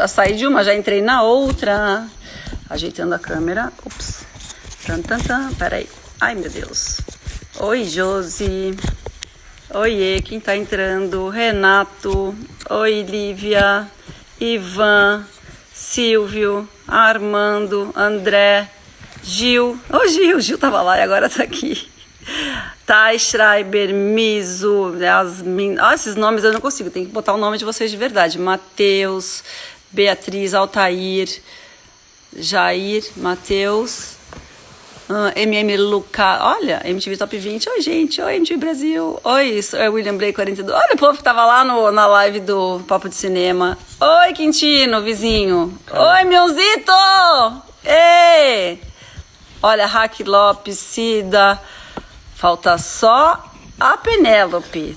já saí de uma, já entrei na outra. Ajeitando a câmera. Ups. Tan, tan, tan. Peraí. Ai, meu Deus. Oi, Josi. Oiê, quem tá entrando? Renato. Oi, Lívia. Ivan. Silvio. Armando. André. Gil. Ô, Gil tava lá e agora tá aqui. Thay Schreiber, Miso, Yasmin. Esses nomes eu não consigo, tem que botar o nome de vocês de verdade. Matheus, Beatriz, Altair, Jair, Matheus, MM Luca. Olha, MTV Top 20. Oi, gente. Oi, MTV Brasil. Oi, William Blake 42. Olha o povo que tava lá na live do Papo de Cinema. Oi, Quintino, vizinho. Oi, Mionzito. Ei! Olha, Raque Lopes, Cida. Falta só a Penélope.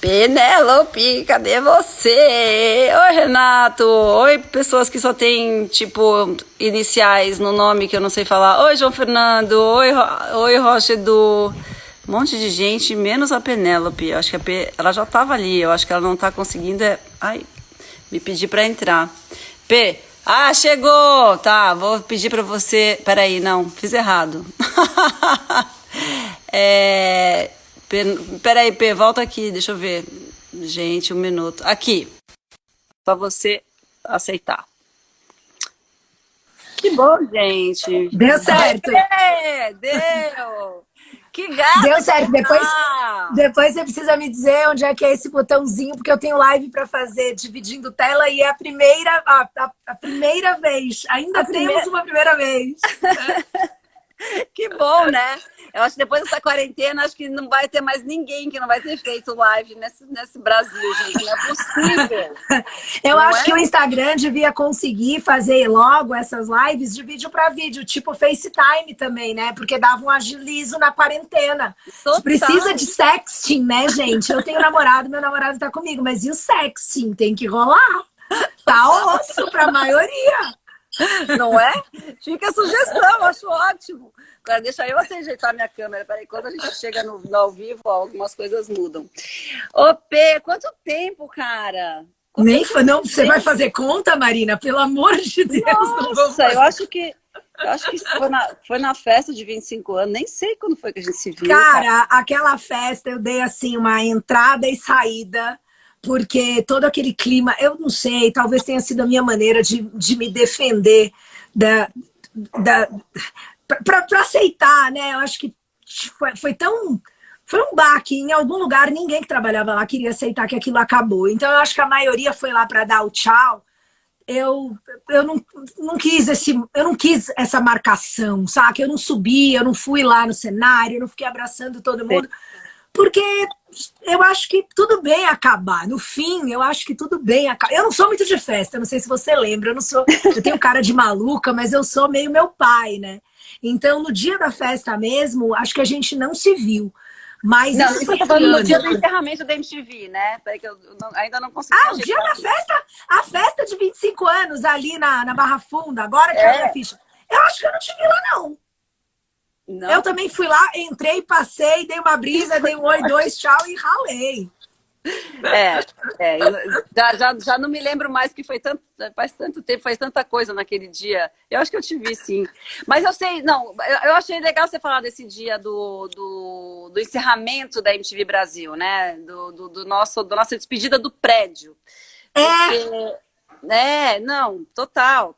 Penélope, cadê você? Oi, Renato. Oi, pessoas que só tem, tipo, iniciais no nome que eu não sei falar. Oi, João Fernando. Oi, Rocha Edu. Um monte de gente, menos a Penélope. Eu acho que ela já tava ali. Eu acho que ela não tá conseguindo. Ai, me pedir pra entrar. Chegou! Tá, vou pedir pra você... Peraí, não, fiz errado. Peraí, P, volta aqui, deixa eu ver. Gente, um minuto. Aqui. Só você aceitar. Que bom, gente. Deu certo. Deu! Que gato! Deu certo. Depois você precisa me dizer onde é que é esse botãozinho, porque eu tenho live para fazer dividindo tela e é a primeira vez. Ainda temos uma primeira vez. Que bom, né? Eu acho que depois dessa quarentena, acho que não vai ter mais ninguém que não vai ter feito live nesse Brasil, gente. Não é possível. Eu acho que o Instagram devia conseguir fazer logo essas lives de vídeo para vídeo, tipo FaceTime também, né? Porque dava um agilizo na quarentena. Total. Precisa de sexting, né, gente? Eu tenho namorado, meu namorado tá comigo, mas e o sexting? Tem que rolar. Tá osso pra maioria. Não é? Fica a sugestão, acho ótimo. Agora deixa eu ajeitar minha câmera. Peraí, quando a gente chega no ao vivo, algumas coisas mudam. Ô, P, quanto tempo, cara? Não, você vai fazer conta, Marina? Pelo amor de Deus. Nossa, eu acho que foi na festa de 25 anos. Nem sei quando foi que a gente se viu. Cara, aquela festa eu dei assim uma entrada e saída. Porque todo aquele clima, eu não sei, talvez tenha sido a minha maneira de me defender para aceitar, né? Eu acho que foi um baque. Em algum lugar, ninguém que trabalhava lá queria aceitar que aquilo acabou. Então, eu acho que a maioria foi lá para dar o tchau. Eu não quis essa marcação, sabe? Eu não subi, eu não fui lá no cenário, eu não fiquei abraçando todo mundo. Porque eu acho que tudo bem acabar. No fim, eu acho que tudo bem acabar. Eu não sou muito de festa, eu não sei se você lembra. Eu tenho cara de maluca, mas eu sou meio meu pai, né? Então, no dia da festa mesmo, acho que a gente não se viu. Mas não, isso eu tô falando no dia do encerramento da MTV, né? Peraí que eu ainda não consegui. O dia da festa? A festa de 25 anos ali na Barra Funda, agora que é a ficha. Eu acho que eu não te vi lá, não. Não. Eu também fui lá, entrei, passei, dei uma brisa, dei um oi, dois, tchau e ralei. Já não me lembro mais, que faz tanto tempo, faz tanta coisa naquele dia. Eu acho que eu te vi, sim. Mas eu sei, não, eu achei legal você falar desse dia do encerramento da MTV Brasil, né? Da nossa despedida do prédio. Não, total.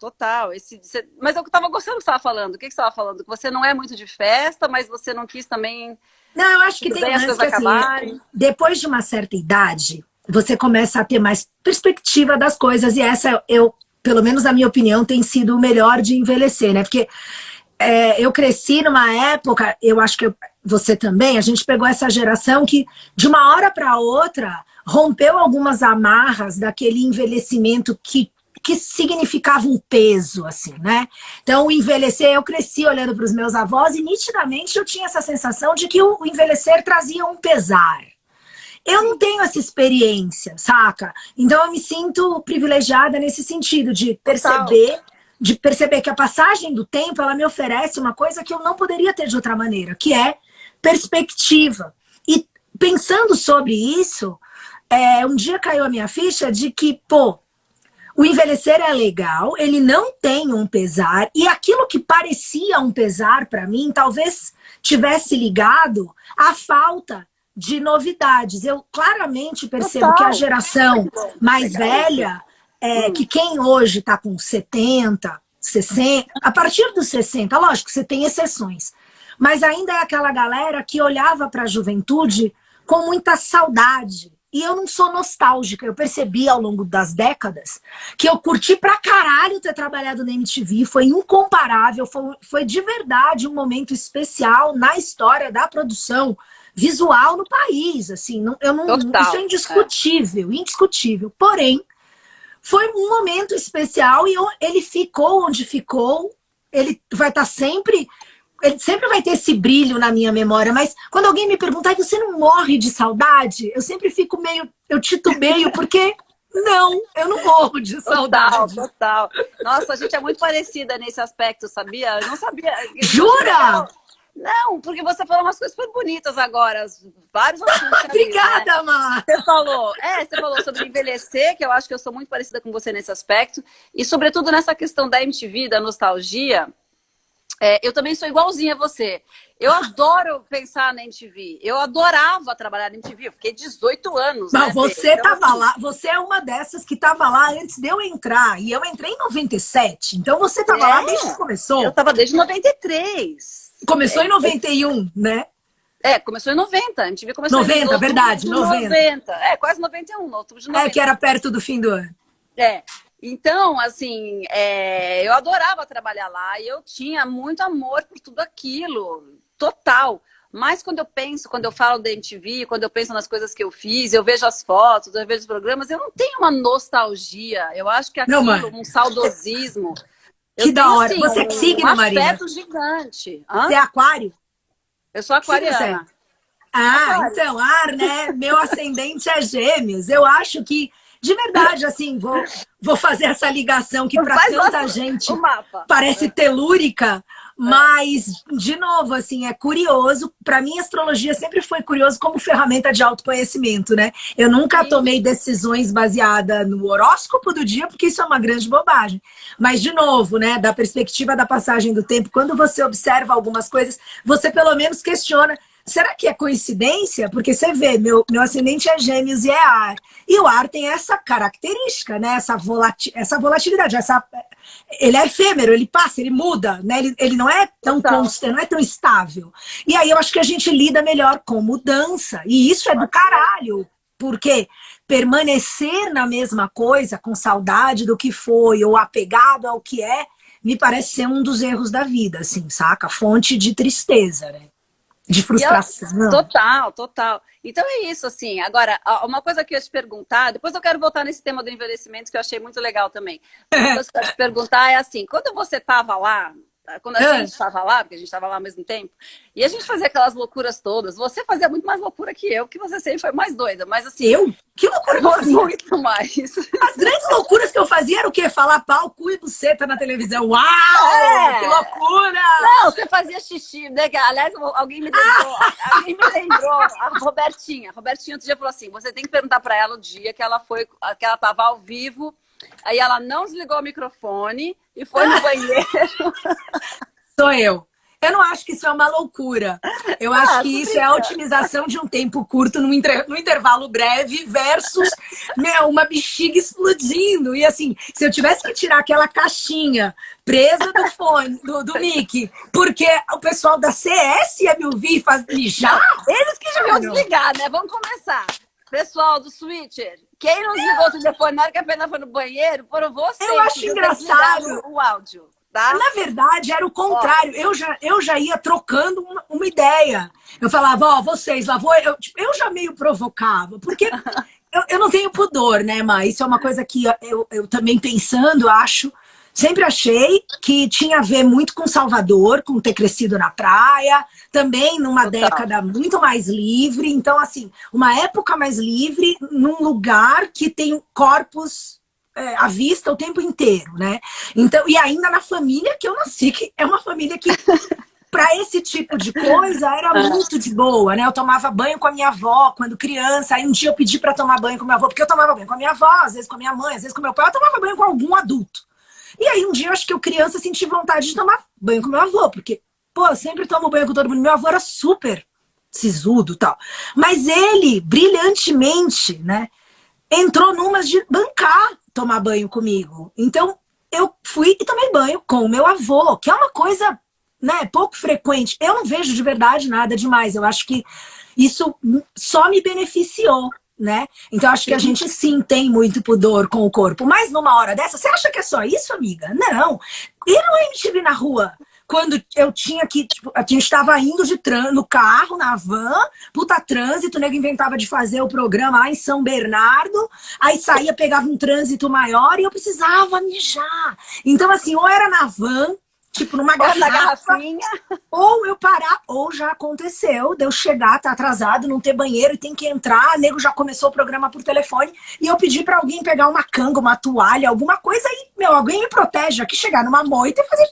Mas eu tava gostando do que você estava falando. O que você estava falando? Que você não é muito de festa, mas você não quis também... Não, eu acho que tem mais que assim, depois de uma certa idade, você começa a ter mais perspectiva das coisas. E essa, pelo menos na minha opinião, tem sido o melhor de envelhecer, né? Porque eu cresci numa época, eu acho que você também, a gente pegou essa geração que de uma hora para outra rompeu algumas amarras daquele envelhecimento que significava um peso, assim, né? Então, o envelhecer, eu cresci olhando para os meus avós e nitidamente eu tinha essa sensação de que o envelhecer trazia um pesar. Eu não tenho essa experiência, saca? Então, eu me sinto privilegiada nesse sentido de perceber que a passagem do tempo, ela me oferece uma coisa que eu não poderia ter de outra maneira, que é perspectiva. E pensando sobre isso, um dia caiu a minha ficha de que, o envelhecer é legal, ele não tem um pesar, e aquilo que parecia um pesar para mim, talvez tivesse ligado à falta de novidades. Eu claramente percebo Total. que a geração mais velha, que quem hoje está com 70, 60, a partir dos 60, lógico, você tem exceções, mas ainda é aquela galera que olhava para a juventude com muita saudade. E eu não sou nostálgica, eu percebi ao longo das décadas que eu curti pra caralho ter trabalhado na MTV, foi incomparável, foi de verdade um momento especial na história da produção visual no país, assim, isso é indiscutível, indiscutível. Porém, foi um momento especial e ele ficou onde ficou, ele vai estar sempre... Ele sempre vai ter esse brilho na minha memória, mas quando alguém me perguntar, você não morre de saudade? Eu sempre fico eu titubeio, porque não, eu não morro de saudade. Total. Nossa, a gente é muito parecida nesse aspecto, sabia? Eu não sabia. Jura? Não, porque você falou umas coisas super bonitas agora, vários assuntos. Obrigada, né? Mar. Você falou sobre envelhecer, que eu acho que eu sou muito parecida com você nesse aspecto, e sobretudo nessa questão da MTV, da nostalgia. Eu também sou igualzinha a você. Eu adoro pensar na MTV. Eu adorava trabalhar na MTV. Eu fiquei 18 anos. Mas né, você estava lá, você é uma dessas que estava lá antes de eu entrar. E eu entrei em 97. Então você estava lá desde que começou. Eu estava desde 93. Começou em 91, né? Começou em 90. A MTV começou 90, em verdade, 90. Quase 91, no outubro de 90. Que era perto do fim do ano. Então, assim, eu adorava trabalhar lá e eu tinha muito amor por tudo aquilo, total. Mas quando eu falo da MTV, quando eu penso nas coisas que eu fiz, eu vejo as fotos, eu vejo os programas, eu não tenho uma nostalgia. Eu acho que aquilo, um saudosismo. Que da hora. Assim, você é que signo, Marina? Um afeto gigante. Você é aquário? Eu sou aquariana. Então, né? Meu ascendente é Gêmeos. Eu acho que de verdade, assim, vou fazer essa ligação que para tanta gente parece telúrica, mas, de novo, assim, é curioso. Para mim, a astrologia sempre foi curioso como ferramenta de autoconhecimento, né? Eu nunca tomei decisões baseadas no horóscopo do dia, porque isso é uma grande bobagem. Mas, de novo, né, da perspectiva da passagem do tempo, quando você observa algumas coisas, você pelo menos questiona. Será que é coincidência? Porque você vê, meu ascendente é Gêmeos e é ar. E o ar tem essa característica, né? Essa volatilidade. Ele é efêmero, ele passa, ele muda, né? Ele não é tão constante, não é tão estável. E aí eu acho que a gente lida melhor com mudança. E isso é do caralho. Porque permanecer na mesma coisa, com saudade do que foi, ou apegado ao que é, me parece ser um dos erros da vida, assim, saca? Fonte de tristeza, né? De frustração. Total. Então é isso, assim. Agora, uma coisa que eu ia te perguntar, depois eu quero voltar nesse tema do envelhecimento, que eu achei muito legal também. Uma coisa que eu ia te perguntar é assim, quando você estava lá, quando a gente estava lá, porque a gente estava lá ao mesmo tempo, e a gente fazia aquelas loucuras todas, você fazia muito mais loucura que eu, que você sempre foi mais doida, mas assim... Eu? Que loucura que eu fazia? Muito mais. As grandes loucuras que eu fazia era o quê? Falar pau, cu e buceta na televisão. Uau! Que loucura! Não, você fazia xixi, né? Aliás, alguém me lembrou, a Robertinha. A Robertinha outro dia falou assim, você tem que perguntar pra ela o dia que ela estava ao vivo, aí ela não desligou o microfone e foi no banheiro. Sou eu. Eu não acho que isso é uma loucura. Eu acho que isso é a otimização de um tempo curto no intervalo breve versus uma bexiga explodindo. E assim, se eu tivesse que tirar aquela caixinha presa do fone, do mic, porque o pessoal da CS ia me ouvir e mijar, eles que deviam desligar, né? Vamos começar. Pessoal do Switcher, quem não desligou o telefone na hora que a Pena foi no banheiro, foram vocês. Eu acho engraçado o áudio. Tá? Na verdade, era o contrário. Eu já ia trocando uma ideia. Eu falava, vocês lá vou. Eu já meio provocava, porque eu não tenho pudor, né, Mas isso é uma coisa que eu também pensando, sempre achei que tinha a ver muito com Salvador, com ter crescido na praia, também numa década muito mais livre. Então, assim, uma época mais livre, num lugar que tem corpos à vista o tempo inteiro, né? Então, e ainda na família que eu nasci, que é uma família que Para esse tipo de coisa, era muito de boa, né? Eu tomava banho com a minha avó quando criança. Aí um dia eu pedi para tomar banho com a minha avó, porque eu tomava banho com a minha avó, às vezes com a minha mãe, às vezes com meu pai. Eu tomava banho com algum adulto. E aí um dia eu acho que eu criança senti vontade de tomar banho com meu avô, porque, pô, eu sempre tomo banho com todo mundo. Meu avô era super sisudo e tal. Mas ele, brilhantemente, né, entrou numas de bancar tomar banho comigo. Então, eu fui e tomei banho com o meu avô, que é uma coisa, né, pouco frequente. Eu não vejo de verdade nada demais. Eu acho que isso só me beneficiou, né? Então, acho que a gente sim tem muito pudor com o corpo. Mas numa hora dessa, você acha que é só isso, amiga? Não. E no MTV na rua? Quando eu tinha que, tipo, a gente estava indo no carro, na van, puta trânsito, o nego inventava de fazer o programa lá em São Bernardo, aí saía, pegava um trânsito maior e eu precisava mijar. Então, assim, ou era na van, tipo, numa garrafinha, ou eu parar, ou já aconteceu, de eu chegar, tá atrasado, não ter banheiro e tem que entrar, o nego já começou o programa por telefone, e eu pedi pra alguém pegar uma canga, uma toalha, alguma coisa, e, meu, alguém me protege aqui, chegar numa moita e fazer...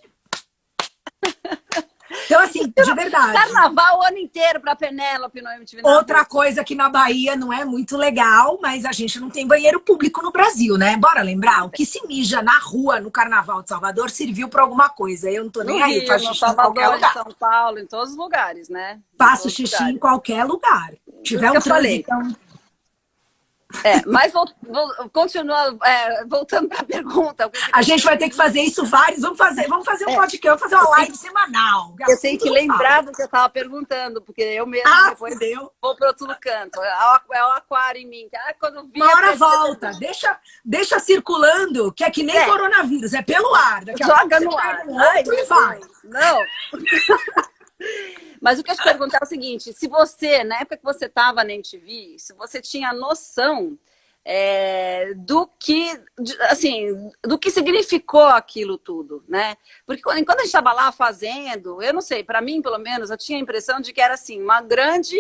Então, assim, de verdade. Carnaval o ano inteiro pra Penélope no MTV. Outra coisa que na Bahia não é muito legal, mas a gente não tem banheiro público no Brasil, né? Bora lembrar, o que se mija na rua no Carnaval de Salvador serviu pra alguma coisa. Eu não tô nem aí, faço xixi em qualquer lugar. São Paulo, em todos os lugares, né? Faço xixi em qualquer lugar. Tiver um trânsito... Mas voltando para a pergunta. A gente vai ter que fazer isso vários. Vamos fazer um podcast, vamos fazer uma live semanal. Eu tenho que lembrar do que eu estava perguntando, porque eu mesmo depois vou para outro canto. É o aquário em mim. Quando uma hora volta. Deixa circulando, que é que nem coronavírus, é pelo ar. Joga no ar. E vai. Não. Mas o que eu te pergunto é o seguinte, se você, na época que você estava na MTV, se você tinha noção do que significou aquilo tudo, né? Porque quando a gente estava lá fazendo, eu não sei, para mim, pelo menos, eu tinha a impressão de que era assim, uma grande,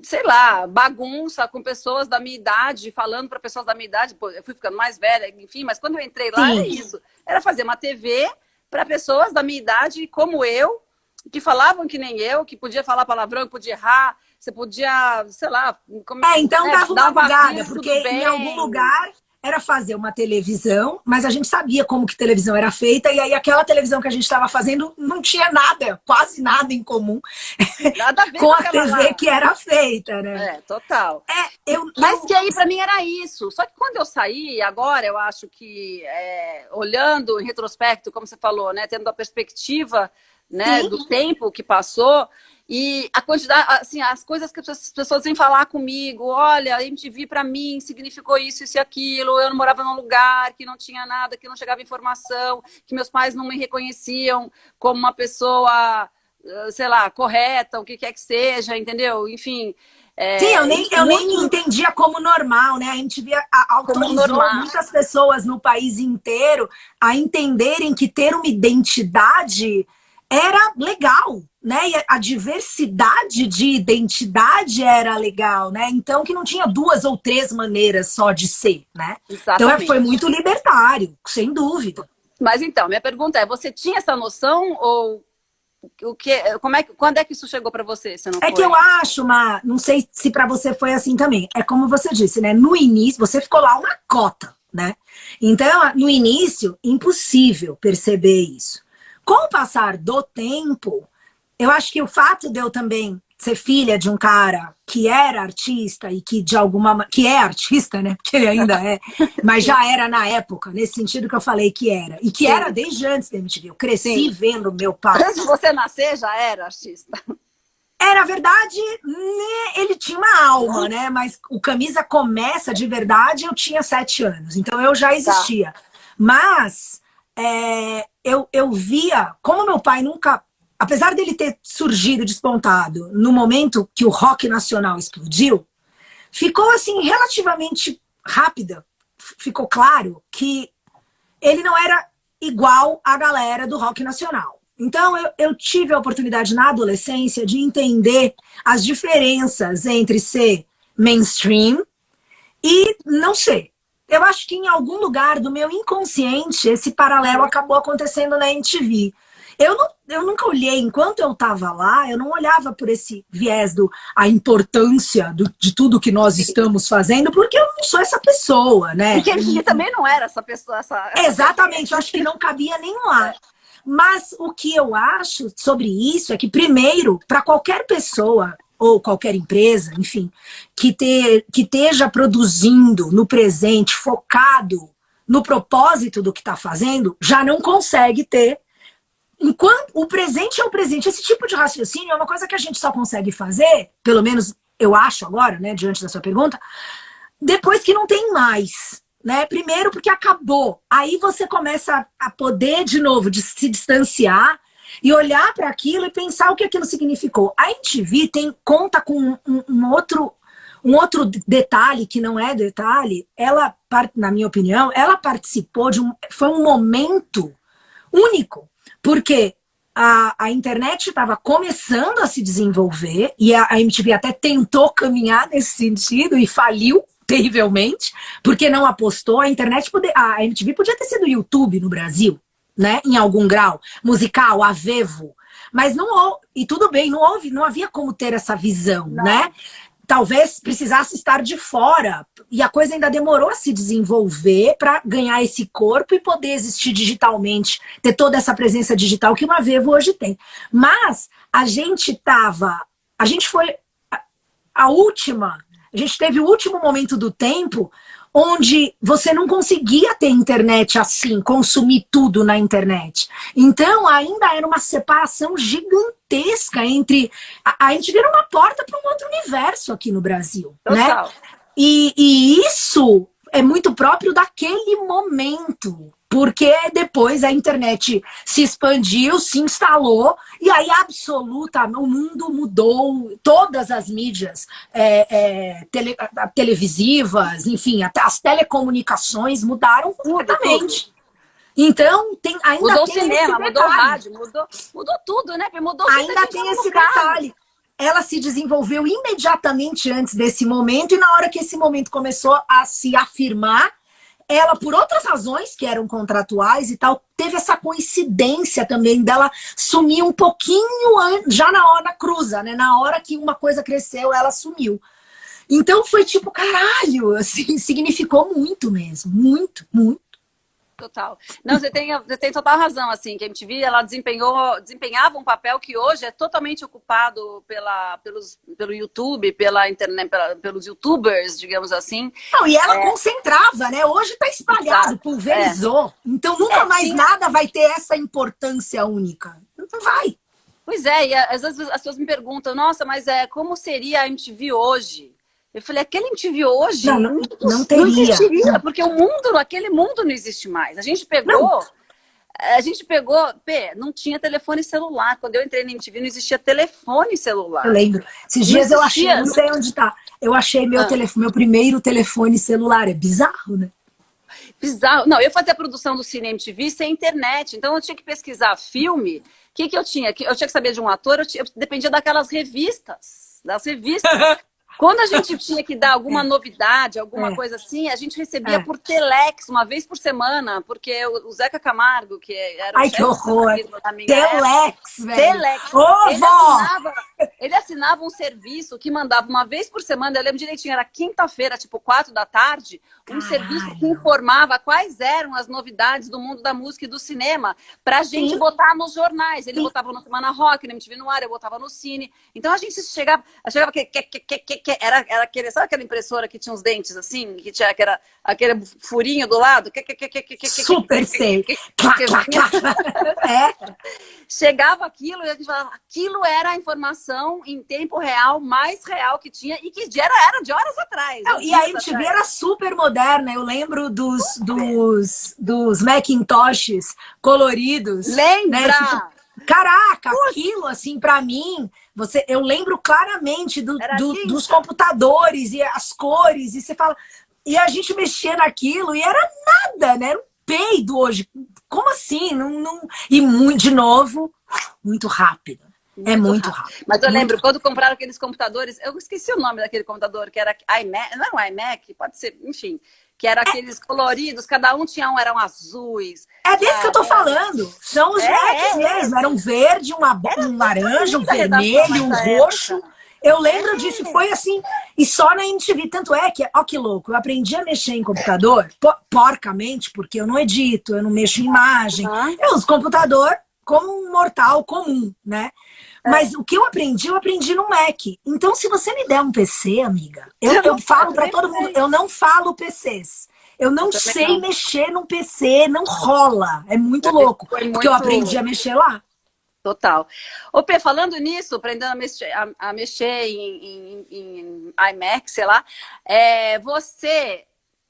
sei lá, bagunça com pessoas da minha idade, falando para pessoas da minha idade, pô, eu fui ficando mais velha, enfim, mas quando eu entrei lá, era isso. Era fazer uma TV para pessoas da minha idade, como eu, que falavam que nem eu, que podia falar palavrão, que podia errar, você podia, sei lá... então dava uma bugada, porque em algum lugar era fazer uma televisão, mas a gente sabia como que televisão era feita, e aí aquela televisão que a gente estava fazendo não tinha nada, quase nada em comum nada a ver com a TV que era feita, né? Total. Mas que aí pra mim era isso. Só que quando eu saí, agora eu acho que, olhando em retrospecto, como você falou, né, tendo a perspectiva, né, do tempo que passou e a quantidade, assim, as coisas que as pessoas vêm falar comigo, olha, a MTV para mim significou isso, isso e aquilo, eu não morava num lugar que não tinha nada, que não chegava informação, que meus pais não me reconheciam como uma pessoa, sei lá, correta, o que quer que seja, entendeu? Enfim... Sim, eu nem entendia como normal, né? A MTV autorizou muitas pessoas no país inteiro a entenderem que ter uma identidade... era legal, né? E a diversidade de identidade era legal, né? Então que não tinha 2 ou 3 maneiras só de ser, né? Exatamente. Então foi muito libertário, sem dúvida. Mas então, minha pergunta é, você tinha essa noção ou quando é que isso chegou para você? Que eu acho, não sei se para você foi assim também. É como você disse, né? No início, você ficou lá uma cota, né? Então, no início, impossível perceber isso. Com o passar do tempo, eu acho que o fato de eu também ser filha de um cara que era artista e que que é artista, né? Porque ele ainda é, mas já era na época, nesse sentido que eu falei que era. E que era desde antes da MTV. Eu cresci vendo meu pai. Antes de você nascer, já era artista. Na verdade, né, ele tinha uma alma, né? Mas o Camisa começa de verdade, eu tinha 7 anos. Então eu já existia. Mas... eu via como meu pai nunca, apesar dele ter surgido, despontado no momento que o rock nacional explodiu, ficou assim relativamente rápida, ficou claro que ele não era igual à galera do rock nacional. Então eu tive a oportunidade na adolescência de entender as diferenças entre ser mainstream e não ser. Eu acho que em algum lugar do meu inconsciente esse paralelo acabou acontecendo na MTV. Eu nunca olhei, enquanto eu estava lá, eu não olhava por esse viés a importância de tudo que nós estamos fazendo, porque eu não sou essa pessoa, né? Porque a gente também não era essa pessoa. Exatamente, eu acho que não cabia nem lá. Mas o que eu acho sobre isso é que, primeiro, para qualquer pessoa ou qualquer empresa, enfim, que esteja produzindo no presente, focado no propósito do que está fazendo, já não consegue ter. Enquanto o presente é o presente, esse tipo de raciocínio é uma coisa que a gente só consegue fazer, pelo menos eu acho agora, né, diante da sua pergunta, depois que não tem mais. Né? Primeiro porque acabou. Aí você começa a poder, de novo, de se distanciar e olhar para aquilo e pensar o que aquilo significou. A MTV conta com um outro detalhe que não é detalhe. Ela, na minha opinião, ela participou foi um momento único, porque a internet estava começando a se desenvolver e a MTV até tentou caminhar nesse sentido e faliu terrivelmente, porque não apostou. A MTV podia ter sido YouTube no Brasil, né? Em algum grau, musical, avevo, mas não, e tudo bem, não havia como ter essa visão, não, né? Talvez precisasse estar de fora, e a coisa ainda demorou a se desenvolver para ganhar esse corpo e poder existir digitalmente, ter toda essa presença digital que uma Avevo hoje tem. Mas a gente foi a gente teve o último momento do tempo onde você não conseguia ter internet assim, consumir tudo na internet. Então, ainda era uma separação gigantesca entre... A gente vira uma porta para um outro universo aqui no Brasil, total, né? E isso é muito próprio daquele momento. Porque depois a internet se expandiu, se instalou, e aí o mundo mudou, todas as mídias televisivas, enfim, até as telecomunicações mudaram completamente. Então, mudou o cinema, mudou o rádio, mudou tudo, né? Mudou tudo. Ainda tem esse detalhe. Ela se desenvolveu imediatamente antes desse momento, e na hora que esse momento começou a se afirmar, ela, por outras razões que eram contratuais e tal, teve essa coincidência também dela sumir um pouquinho já na hora da cruza, né? Na hora que uma coisa cresceu, ela sumiu. Então foi tipo, caralho, assim, significou muito mesmo, muito, muito. Total. Não, você tem total razão, assim, que a MTV, ela desempenhava um papel que hoje é totalmente ocupado pelo YouTube, pela internet, pelos YouTubers, digamos assim. Não, e ela concentrava, né? Hoje tá espalhado, pulverizou. Então nunca mais nada vai ter essa importância única. Não vai. Pois é, e às vezes as pessoas me perguntam, nossa, mas como seria a MTV hoje? Eu falei, aquele MTV hoje não teria. Não existiria, porque aquele mundo não existe mais. A gente pegou, não tinha telefone celular. Quando eu entrei na MTV não existia telefone celular. Eu lembro. Esses dias eu achei, não sei onde tá. Eu achei meu primeiro telefone celular. É bizarro, né? Bizarro. Não, eu fazia a produção do Cine MTV sem internet, então eu tinha que pesquisar filme. O que eu tinha? Eu tinha que saber de um ator, eu dependia daquelas revistas, das revistas. Quando a gente tinha que dar alguma novidade, alguma coisa assim, a gente recebia por telex, uma vez por semana, porque o Zeca Camargo, que era o chefe da minha telex, época, velho. Telex. Ele assinava um serviço que mandava uma vez por semana, eu lembro direitinho, era quinta-feira, tipo 4 da tarde, serviço que informava quais eram as novidades do mundo da música e do cinema, pra gente botar nos jornais. Ele botava no Semana Rock, na MTV no ar, eu botava no Cine. Então a gente chegava que era aquele, sabe aquela impressora que tinha uns dentes assim, que era aquele furinho do lado? Super sei. Chegava aquilo e a gente falava, aquilo era a informação em tempo real, mais real que tinha, e que era de horas atrás. E a MTV era super moderna. Eu lembro dos Macintoshes coloridos. Lembra? Né? Tipo, caraca, aquilo assim, pra mim, eu lembro claramente dos computadores e as cores, e você fala, e a gente mexia naquilo e era nada, né? Era um peido hoje. Como assim? E de novo, muito rápido. Muito rápido. Mas eu lembro, quando compraram aqueles computadores, eu esqueci o nome daquele computador, que era iMac, não era um iMac, pode ser, enfim, que eram aqueles coloridos, cada um tinha eram azuis. É desse que eu tô falando. São os Macs mesmo. Era um verde, um laranja, um vermelho, um roxo. Eu lembro disso, foi assim, e só na MTV. Tanto é que, ó que louco, eu aprendi a mexer em computador, porcamente, porque eu não edito, eu não mexo em imagem. Eu uso computador como um mortal comum, né? Mas o que eu aprendi no Mac. Então, se você me der um PC, amiga, eu falo pra todo mundo, eu não falo PCs. Eu não sei mexer num PC, não rola. É muito louco, porque eu aprendi a mexer lá. Total. Ô, Pê, falando nisso, aprendendo a mexer em iMac, sei lá,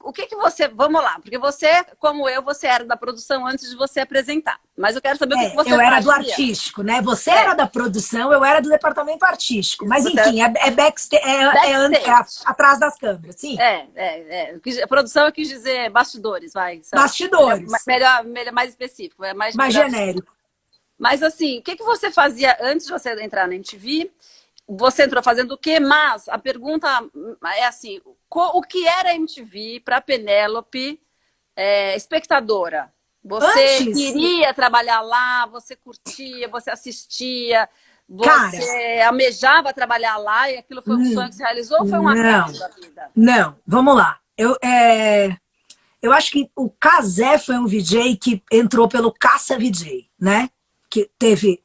o que você, vamos lá, porque você, como eu, você era da produção antes de você apresentar, mas eu quero saber o que você eu era fazia. do artístico, né? Você era da produção, eu era do departamento artístico, mas enfim, backstage, atrás das câmeras, sim. A produção eu quis dizer bastidores, vai. Sabe? Bastidores. Melhor, mais específico, mais genérico. Mas assim, o que você fazia antes de você entrar na MTV? Você entrou fazendo o quê? Mas a pergunta é assim, o que era a MTV para Penélope, espectadora? Você queria trabalhar lá, você curtia, você assistia, você almejava trabalhar lá e aquilo foi um sonho que se realizou ou foi um acaso da vida? Não, vamos lá. Eu acho que o Cazé foi um VJ que entrou pelo Caça VJ, né? Que teve...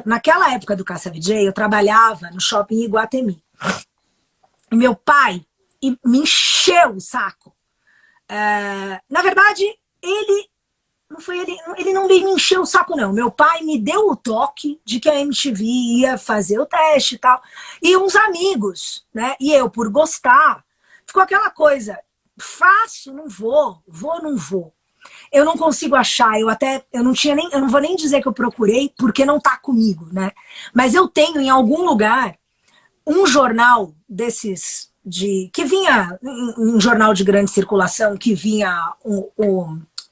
naquela época do Caça VJ, eu trabalhava no shopping Iguatemi. E meu pai me encheu o saco. Na verdade, ele não me encheu o saco, não. Meu pai me deu o toque de que a MTV ia fazer o teste e tal. E uns amigos, né? E eu, por gostar, ficou aquela coisa, faço, não vou, não vou. Eu não consigo achar, eu não vou nem dizer que eu procurei, porque não tá comigo, né? Mas eu tenho em algum lugar um jornal desses que vinha, um jornal de grande circulação, que vinha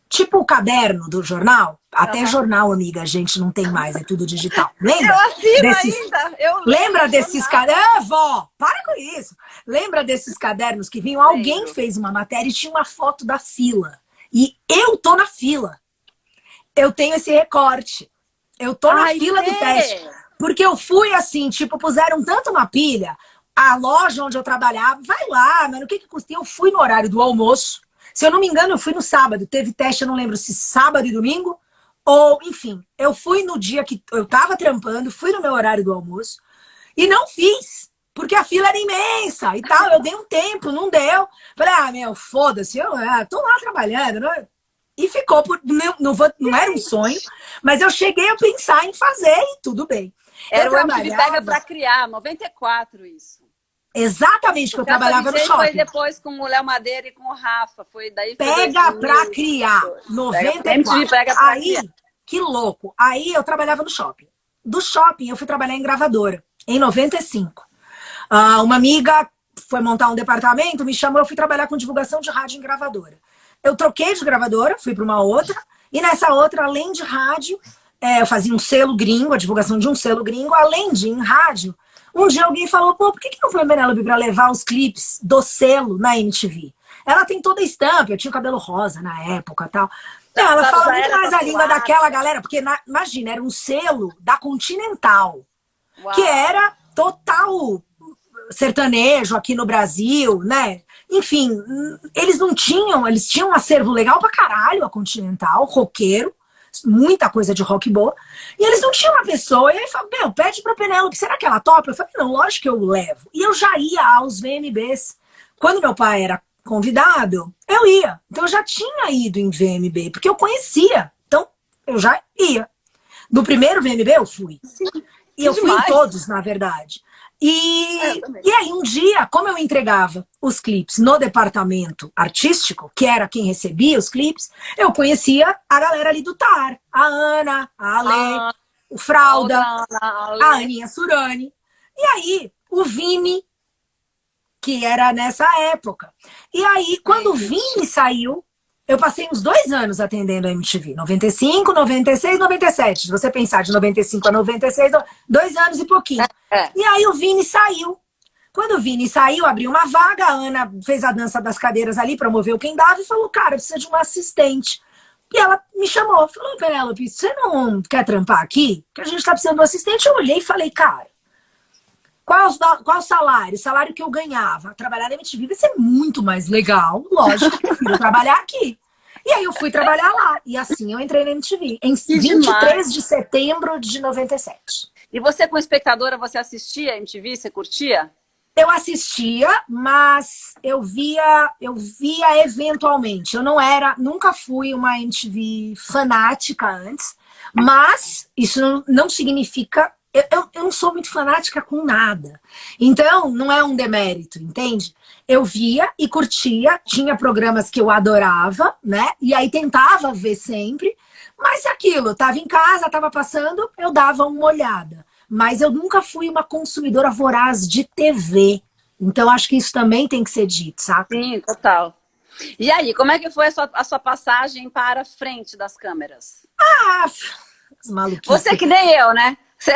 tipo o caderno do jornal. Até jornal, amiga, a gente não tem mais, é tudo digital. Lembra? Eu assino ainda. Lembra desses cadernos? Vó, para com isso. Lembra desses cadernos que vinham? Alguém fez uma matéria e tinha uma foto da fila. E eu tô na fila. Eu tenho esse recorte. Eu tô na fila do teste. Porque eu fui assim, tipo, puseram tanto uma pilha. A loja onde eu trabalhava, vai lá, mano, o que custa? Eu fui no horário do almoço. Se eu não me engano, eu fui no sábado. Teve teste, eu não lembro se sábado e domingo. Ou, enfim, eu fui no dia que eu tava trampando, fui no meu horário do almoço. E não fiz. Porque a fila era imensa e tal. Eu dei um tempo, não deu. Falei, foda-se, eu tô lá trabalhando. Não... E ficou por... Não era um sonho, mas eu cheguei a pensar em fazer e tudo bem. Era o MTV Pega pra Criar, 94 isso. Exatamente, que eu trabalhava no shopping. Foi depois com o Léo Madeira e com o Rafa. Foi daí. Pega pra Criar, 94. MTV Pega pra Criar. Que louco. Aí eu trabalhava no shopping. Do shopping eu fui trabalhar em gravadora, em 95. Uma amiga foi montar um departamento, me chamou, eu fui trabalhar com divulgação de rádio em gravadora. Eu troquei de gravadora, fui para uma outra, e nessa outra, além de rádio, eu fazia um selo gringo, a divulgação de um selo gringo, além de em rádio. Um dia alguém falou, por que não foi a Penélope para levar os clipes do selo na MTV? Ela tem toda a estampa, eu tinha o cabelo rosa na época e tal. Não, ela fala muito mais a língua daquela galera, porque imagina, era um selo da Continental, que era total sertanejo aqui no Brasil, né? Enfim, eles tinham um acervo legal pra caralho, a Continental, roqueiro, muita coisa de rock boa, e eles não tinham uma pessoa, e aí falaram, pede pra Penélope, será que ela topa? Eu falei, não, lógico que eu levo. E eu já ia aos VMBs. Quando meu pai era convidado, eu ia. Então eu já tinha ido em VMB, porque eu conhecia. Então eu já ia. No primeiro VMB eu fui. Sim, e eu fui em todos, na verdade. E aí um dia, como eu entregava os clipes no departamento artístico, que era quem recebia os clipes, eu conhecia a galera ali do TAR. A Ana, a Ale, o Fralda, a Aninha Surani. E aí, o Vini, que era nessa época. E aí, quando o Vini saiu, eu passei uns 2 anos atendendo a MTV. 95, 96, 97. Se você pensar de 95 a 96, 2 anos e pouquinho. E aí o Vini saiu. Quando o Vini saiu, abriu uma vaga, a Ana fez a dança das cadeiras ali, promoveu quem dava e falou, cara, precisa de uma assistente. E ela me chamou, falou, Penélope, você não quer trampar aqui? Que a gente tá precisando de um assistente. Eu olhei e falei, cara, qual o salário? O salário que eu ganhava. Trabalhar na MTV vai ser muito mais legal. Lógico, eu prefiro trabalhar aqui. E aí eu fui trabalhar lá. E assim eu entrei na MTV. Em 23 de setembro de 97. E você, como espectadora, você assistia a MTV? Você curtia? Eu assistia, mas eu via eventualmente. Eu nunca fui uma MTV fanática antes, mas isso não significa... Eu não sou muito fanática com nada. Então, não é um demérito, entende? Eu via e curtia, tinha programas que eu adorava, né? E aí tentava ver sempre, mas aquilo, tava em casa, tava passando, eu dava uma olhada. Mas eu nunca fui uma consumidora voraz de TV. Então, acho que isso também tem que ser dito, sabe? Sim, total. E aí, como é que foi a sua passagem para frente das câmeras? Maluquice. Você que nem eu, né? Você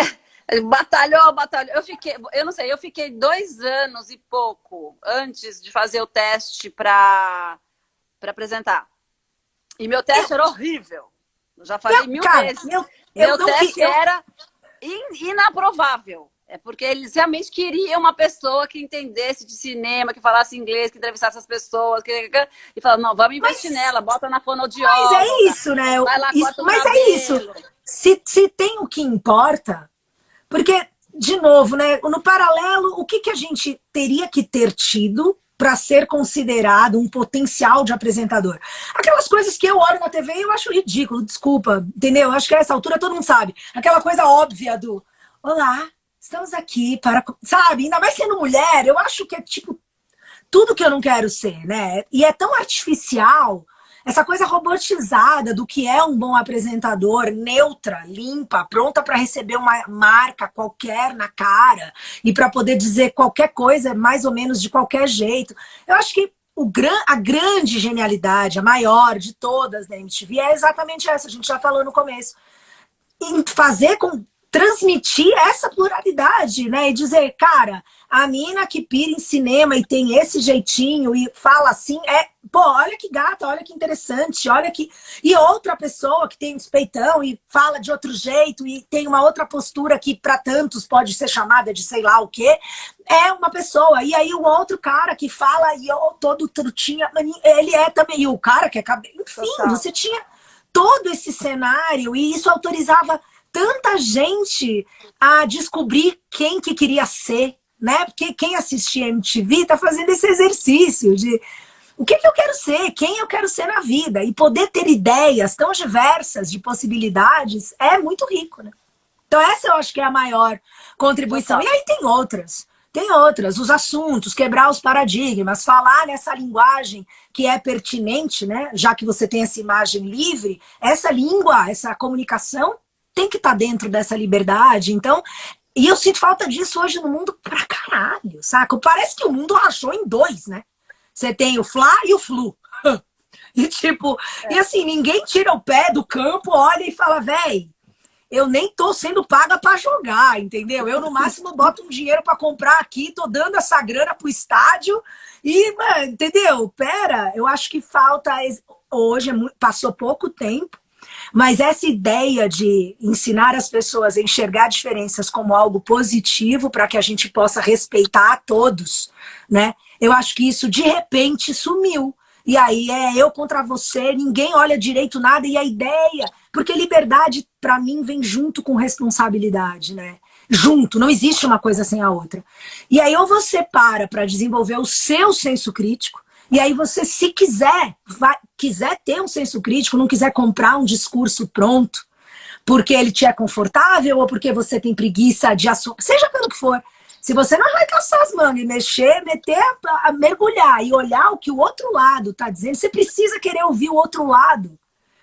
batalhou. Eu fiquei 2 anos e pouco antes de fazer o teste para apresentar. E meu teste era horrível. Eu já falei mil vezes. Meu teste era inaprovável. É porque eles realmente queriam uma pessoa que entendesse de cinema, que falasse inglês, que entrevistasse as pessoas, e falaram, não, vamos investir nela, bota na fonoaudióloga. Mas é isso, né? Vai lá, corta o cabelo. É isso. Se tem o que importa, porque, de novo, né, no paralelo, o que a gente teria que ter tido para ser considerado um potencial de apresentador? Aquelas coisas que eu olho na TV e eu acho ridículo, desculpa, entendeu? Acho que a essa altura todo mundo sabe. Aquela coisa óbvia do, olá, estamos aqui para... Sabe, ainda mais sendo mulher, eu acho que é tipo tudo que eu não quero ser, né? E é tão artificial, essa coisa robotizada do que é um bom apresentador, neutra, limpa, pronta para receber uma marca qualquer na cara e para poder dizer qualquer coisa mais ou menos de qualquer jeito. Eu acho que a grande genialidade, a maior de todas da MTV é exatamente essa, a gente já falou no começo. Em transmitir essa pluralidade, né? E dizer, cara, a mina que pira em cinema e tem esse jeitinho e fala assim, pô, olha que gata, olha que interessante, olha que... E outra pessoa que tem um peitão e fala de outro jeito e tem uma outra postura que para tantos pode ser chamada de sei lá o quê, é uma pessoa. E aí o outro cara que fala e todo trutinha, ele é também, e o cara que é cabelo... Enfim, total. Você tinha todo esse cenário e isso autorizava tanta gente a descobrir quem que queria ser, né? Porque quem assistia MTV tá fazendo esse exercício de o que eu quero ser, quem eu quero ser na vida. E poder ter ideias tão diversas de possibilidades é muito rico, né? Então essa eu acho que é a maior contribuição. E aí tem outras, os assuntos, quebrar os paradigmas, falar nessa linguagem que é pertinente, né? Já que você tem essa imagem livre, essa língua, essa comunicação tem que estar dentro dessa liberdade. Então, e eu sinto falta disso hoje no mundo pra caralho, saca? Parece que o mundo rachou em 2, né? Você tem o Fla e o Flu. E tipo, e assim, ninguém tira o pé do campo, olha e fala, véi, eu nem tô sendo paga pra jogar, entendeu? Eu no máximo boto um dinheiro pra comprar aqui, tô dando essa grana pro estádio e, mano, entendeu? Pera, eu acho que falta, hoje passou pouco tempo, mas essa ideia de ensinar as pessoas a enxergar diferenças como algo positivo para que a gente possa respeitar a todos, né? Eu acho que isso de repente sumiu. E aí é eu contra você, ninguém olha direito nada e a ideia... Porque liberdade, para mim, vem junto com responsabilidade, né? Junto, não existe uma coisa sem a outra. E aí ou você para desenvolver o seu senso crítico, e aí você, se quiser ter um senso crítico, não quiser comprar um discurso pronto, porque ele te é confortável ou porque você tem preguiça de assunto, seja pelo que for. Se você não vai caçar as mangas e meter, mergulhar e olhar o que o outro lado está dizendo, você precisa querer ouvir o outro lado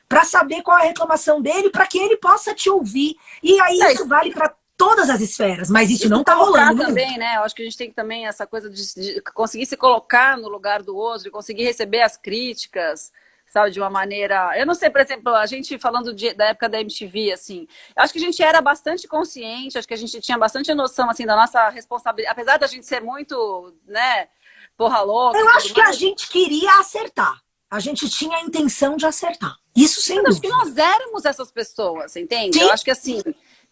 para saber qual é a reclamação dele, para que ele possa te ouvir. E aí isso vale para todas as esferas, mas isso não está rolando também, né? Eu acho que a gente tem também essa coisa de conseguir se colocar no lugar do outro, de conseguir receber as críticas, sabe, de uma maneira... Eu não sei, por exemplo, a gente falando da época da MTV, assim, eu acho que a gente era bastante consciente, acho que a gente tinha bastante noção, assim, da nossa responsabilidade, apesar da gente ser muito, né, porra louca. Eu acho que a gente queria acertar. A gente tinha a intenção de acertar. Isso sem dúvida. Acho que nós éramos essas pessoas, entende? Sim. Eu acho que, assim,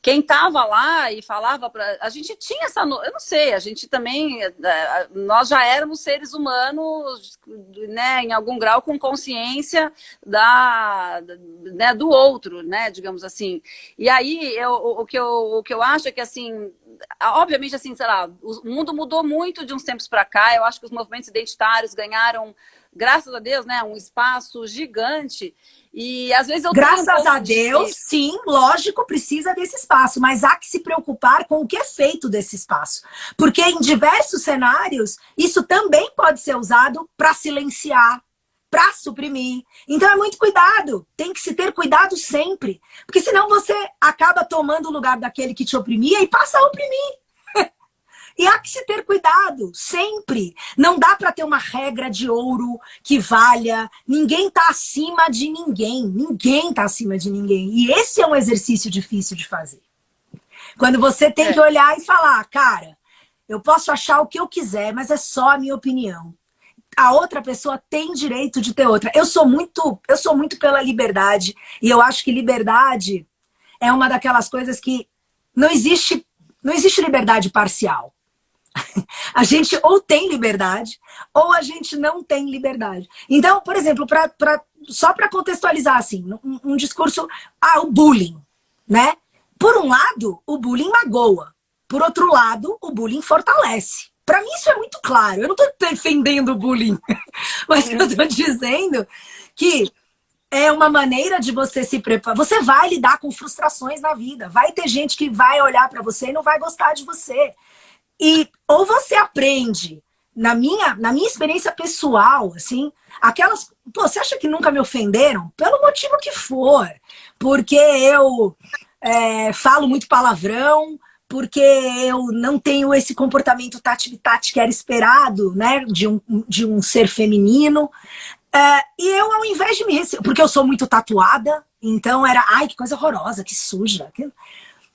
quem tava lá e falava pra... A gente tinha essa... Eu não sei, a gente também... Nós já éramos seres humanos, né, em algum grau, com consciência né, do outro, né, digamos assim. E aí, o que eu acho é que, assim... Obviamente, assim, sei lá, o mundo mudou muito de uns tempos para cá. Eu acho que os movimentos identitários ganharam, graças a Deus, né, um espaço gigante. E às vezes eu Graças a Deus, sim, lógico, precisa desse espaço, mas há que se preocupar com o que é feito desse espaço. Porque em diversos cenários, isso também pode ser usado para silenciar, para suprimir. Então é muito cuidado, tem que se ter cuidado sempre. Porque senão você acaba tomando o lugar daquele que te oprimia e passa a oprimir. E há que se ter cuidado, sempre. Não dá para ter uma regra de ouro que valha. Ninguém está acima de ninguém. Ninguém está acima de ninguém. E esse é um exercício difícil de fazer. Quando você tem que olhar e falar, cara, eu posso achar o que eu quiser, mas é só a minha opinião. A outra pessoa tem direito de ter outra. Eu sou muito pela liberdade. E eu acho que liberdade é uma daquelas coisas que não existe liberdade parcial. A gente ou tem liberdade, ou a gente não tem liberdade. Então, por exemplo, só para contextualizar assim, um discurso, o bullying, né? Por um lado, o bullying magoa. Por outro lado, o bullying fortalece. Para mim isso é muito claro. Eu não estou defendendo o bullying, mas eu estou dizendo que é uma maneira de você se preparar. Você vai lidar com frustrações na vida. Vai ter gente que vai olhar para você e não vai gostar de você. E ou você aprende, na minha experiência pessoal, assim, aquelas... Pô, você acha que nunca me ofenderam? Pelo motivo que for. Porque eu falo muito palavrão, porque eu não tenho esse comportamento tati-tati que era esperado, né, de um ser feminino. E eu, ao invés de me receber... Porque eu sou muito tatuada, então era... Ai, que coisa horrorosa, que suja.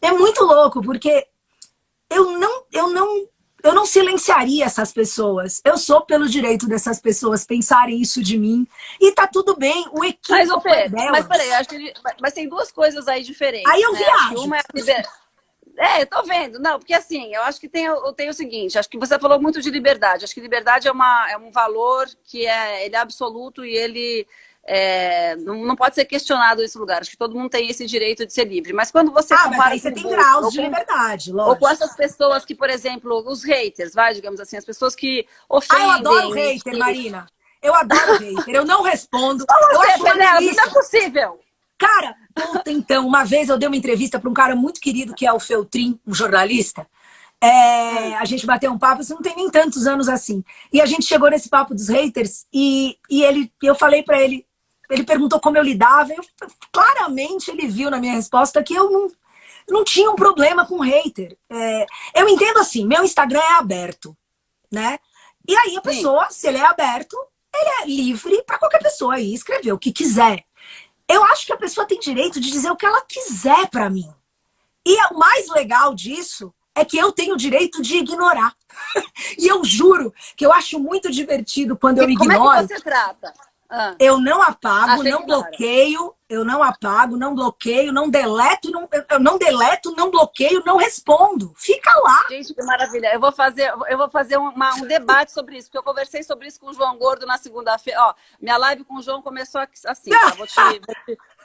É muito louco, porque... Eu não silenciaria essas pessoas. Eu sou pelo direito dessas pessoas pensarem isso de mim. E tá tudo bem, o equívoco é delas. Mas peraí, acho que mas tem duas coisas aí diferentes. Aí eu viajo. Uma eu tô vendo. Não, porque assim, eu acho que tem o seguinte, acho que você falou muito de liberdade. Acho que liberdade é um valor que ele é absoluto e ele... não pode ser questionado nesse lugar. Acho que todo mundo tem esse direito de ser livre. Mas quando você compara... Mas aí você tem graus de liberdade, lógico. Ou com essas pessoas que, por exemplo, os haters, digamos assim, as pessoas que ofendem... eu adoro hater, Marina. Eu adoro hater. Eu não respondo. Eu acho não é possível. Cara, então, uma vez eu dei uma entrevista para um cara muito querido, que é o Feltrin, um jornalista. A gente bateu um papo, isso não tem nem tantos anos assim. E a gente chegou nesse papo dos haters e eu falei para ele, ele perguntou como eu lidava, claramente ele viu na minha resposta que eu não tinha um problema com hater. Eu entendo assim, meu Instagram é aberto, né? E aí a pessoa, se ele é aberto, ele é livre para qualquer pessoa aí escrever o que quiser. Eu acho que a pessoa tem direito de dizer o que ela quiser para mim. E o mais legal disso é que eu tenho o direito de ignorar. E eu juro que eu acho muito divertido quando eu ignoro. Como é que você trata? Eu não apago, não bloqueio, eu não apago, não bloqueio, não deleto, eu não deleto, não bloqueio, não respondo. Fica lá. Gente, que maravilha. Eu vou fazer um debate sobre isso, porque eu conversei sobre isso com o João Gordo na segunda-feira. Ó, minha live com o João começou assim, tá?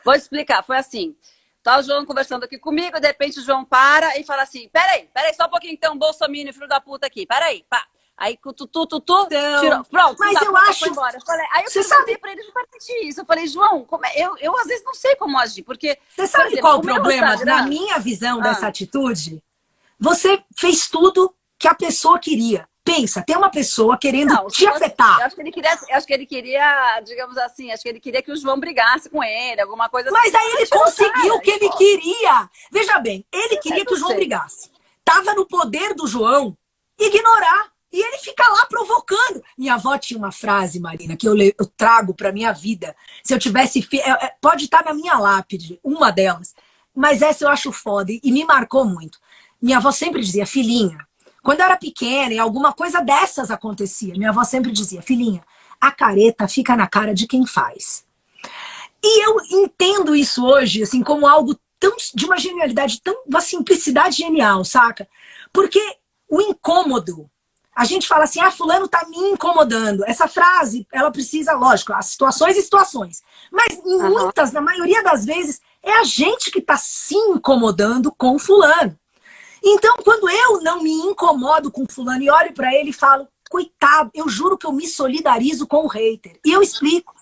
Vou te explicar. Foi assim. Tá o João conversando aqui comigo, de repente o João para e fala assim, peraí, só um pouquinho então, bolsominion, filho da puta aqui, peraí, pá. Aí, tirou. Pronto, mas eu acho... Embora. Aí eu perguntei pra ele repetir isso. Eu falei, João, eu às vezes não sei como agir, porque... Você sabe exemplo, qual o problema? Na minha visão dessa atitude, você fez tudo que a pessoa queria. Pensa, tem uma pessoa querendo te afetar. Eu acho que ele queria, digamos assim, acho que ele queria que o João brigasse com ele, alguma coisa assim. Mas aí ele conseguiu o que ele queria. Veja bem, ele queria que o João brigasse. Tava no poder do João ignorar. E ele fica lá provocando. Minha avó tinha uma frase, Marina, que eu trago para minha vida. Se eu tivesse... Pode estar na minha lápide, uma delas. Mas essa eu acho foda e me marcou muito. Minha avó sempre dizia, filhinha, quando eu era pequena e alguma coisa dessas acontecia, minha avó sempre dizia, filhinha, a careta fica na cara de quem faz. E eu entendo isso hoje, assim, como algo tão, de uma genialidade, uma simplicidade genial, saca? Porque o incômodo, a gente fala assim, fulano tá me incomodando. Essa frase, ela precisa, lógico, as situações e situações. Mas em muitas, na maioria das vezes, é a gente que tá se incomodando com fulano. Então, quando eu não me incomodo com fulano e olho pra ele e falo, coitado, eu juro que eu me solidarizo com o hater. E eu explico.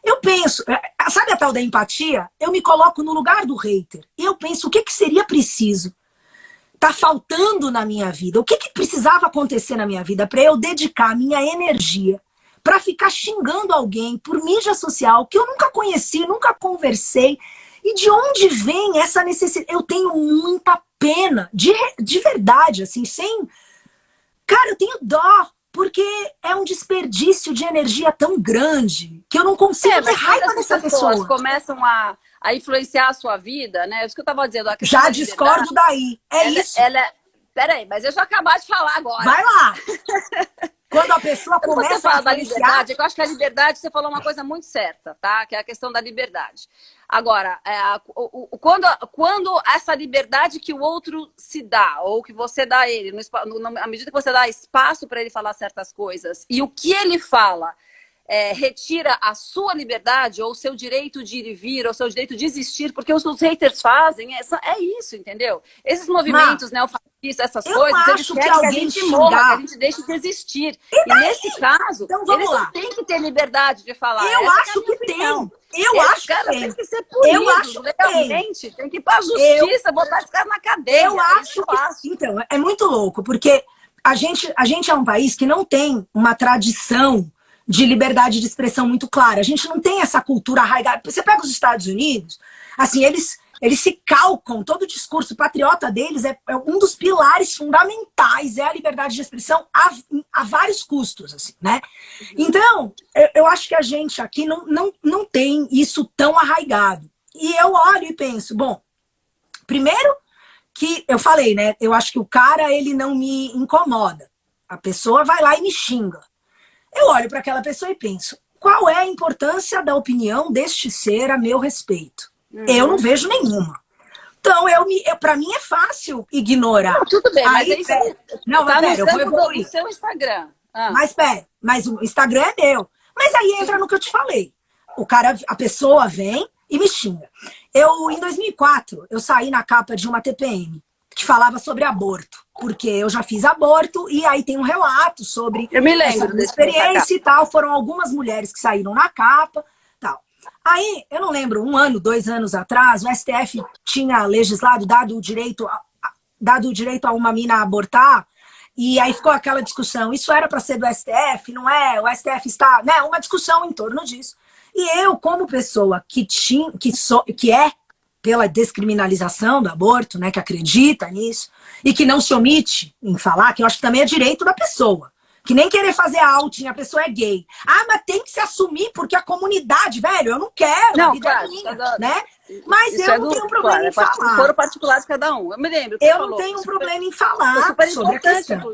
Eu penso, sabe a tal da empatia? Eu me coloco no lugar do hater. E eu penso, o que seria preciso? Tá faltando na minha vida? O que precisava acontecer na minha vida para eu dedicar a minha energia para ficar xingando alguém por mídia social que eu nunca conheci, nunca conversei? E de onde vem essa necessidade? Eu tenho muita pena, de verdade, assim, sem... Cara, eu tenho dó, porque é um desperdício de energia tão grande que eu não consigo ter raiva dessa pessoa. As pessoas começam a influenciar a sua vida, né? Isso que eu estava dizendo. Já discordo daí. Isso. Peraí, mas deixa eu acabar de falar agora. Vai lá. Quando a pessoa começa você fala a da liberdade, eu acho que a liberdade, você falou uma coisa muito certa, tá? Que é a questão da liberdade. Agora, quando essa liberdade que o outro se dá, ou que você dá a ele, à medida que você dá espaço para ele falar certas coisas, e o que ele fala retira a sua liberdade, ou o seu direito de ir e vir, ou o seu direito de existir, porque os haters fazem, é isso, entendeu? Esses movimentos neofascistas, essas coisas, eles querem que a gente morra, que a gente deixe de existir. E nesse caso, então, eles não têm que ter liberdade de falar. Eu acho que tem. Eu acho que tem. Tem que ser punido legalmente. Tem que ir para a justiça, botar esse cara na cadeia. Eu acho que... Então, é muito louco, porque a gente é um país que não tem uma tradição de liberdade de expressão muito clara. A gente não tem essa cultura arraigada. Você pega os Estados Unidos, assim, eles se calcam, todo o discurso patriota deles é um dos pilares fundamentais, é a liberdade de expressão a vários custos, assim, né? Então, eu acho que a gente aqui não tem isso tão arraigado. E eu olho e penso, bom, primeiro que eu falei, né? Eu acho que o cara, ele não me incomoda. A pessoa vai lá e me xinga. Eu olho para aquela pessoa e penso, qual é a importância da opinião deste ser a meu respeito? Eu não vejo nenhuma. Então, para mim é fácil ignorar. Não, tudo bem, mas isso não, tá pera, eu vou evoluir. No seu Instagram. Mas o Instagram é meu. Mas aí entra no que eu te falei. A pessoa vem e me xinga. Em 2004, eu saí na capa de uma TPM que falava sobre aborto, porque eu já fiz aborto e aí tem um relato sobre essa experiência e tal. Foram algumas mulheres que saíram na capa, tal. Aí, eu não lembro, 1 ano, 2 anos atrás, o STF tinha legislado, dado o direito a uma mina abortar, e aí ficou aquela discussão, isso era para ser do STF, não é? O STF está, né? Uma discussão em torno disso. E eu, como pessoa que é pela descriminalização do aborto, né, que acredita nisso, e que não se omite em falar, que eu acho que também é direito da pessoa. Que nem querer fazer outing, a pessoa é gay. Mas tem que se assumir, porque a comunidade, velho, eu não quero, a vida é minha, né? Mas eu não tenho problema em falar. Foro particular de cada um. Eu me lembro. Eu não tenho problema em falar sobre a questão.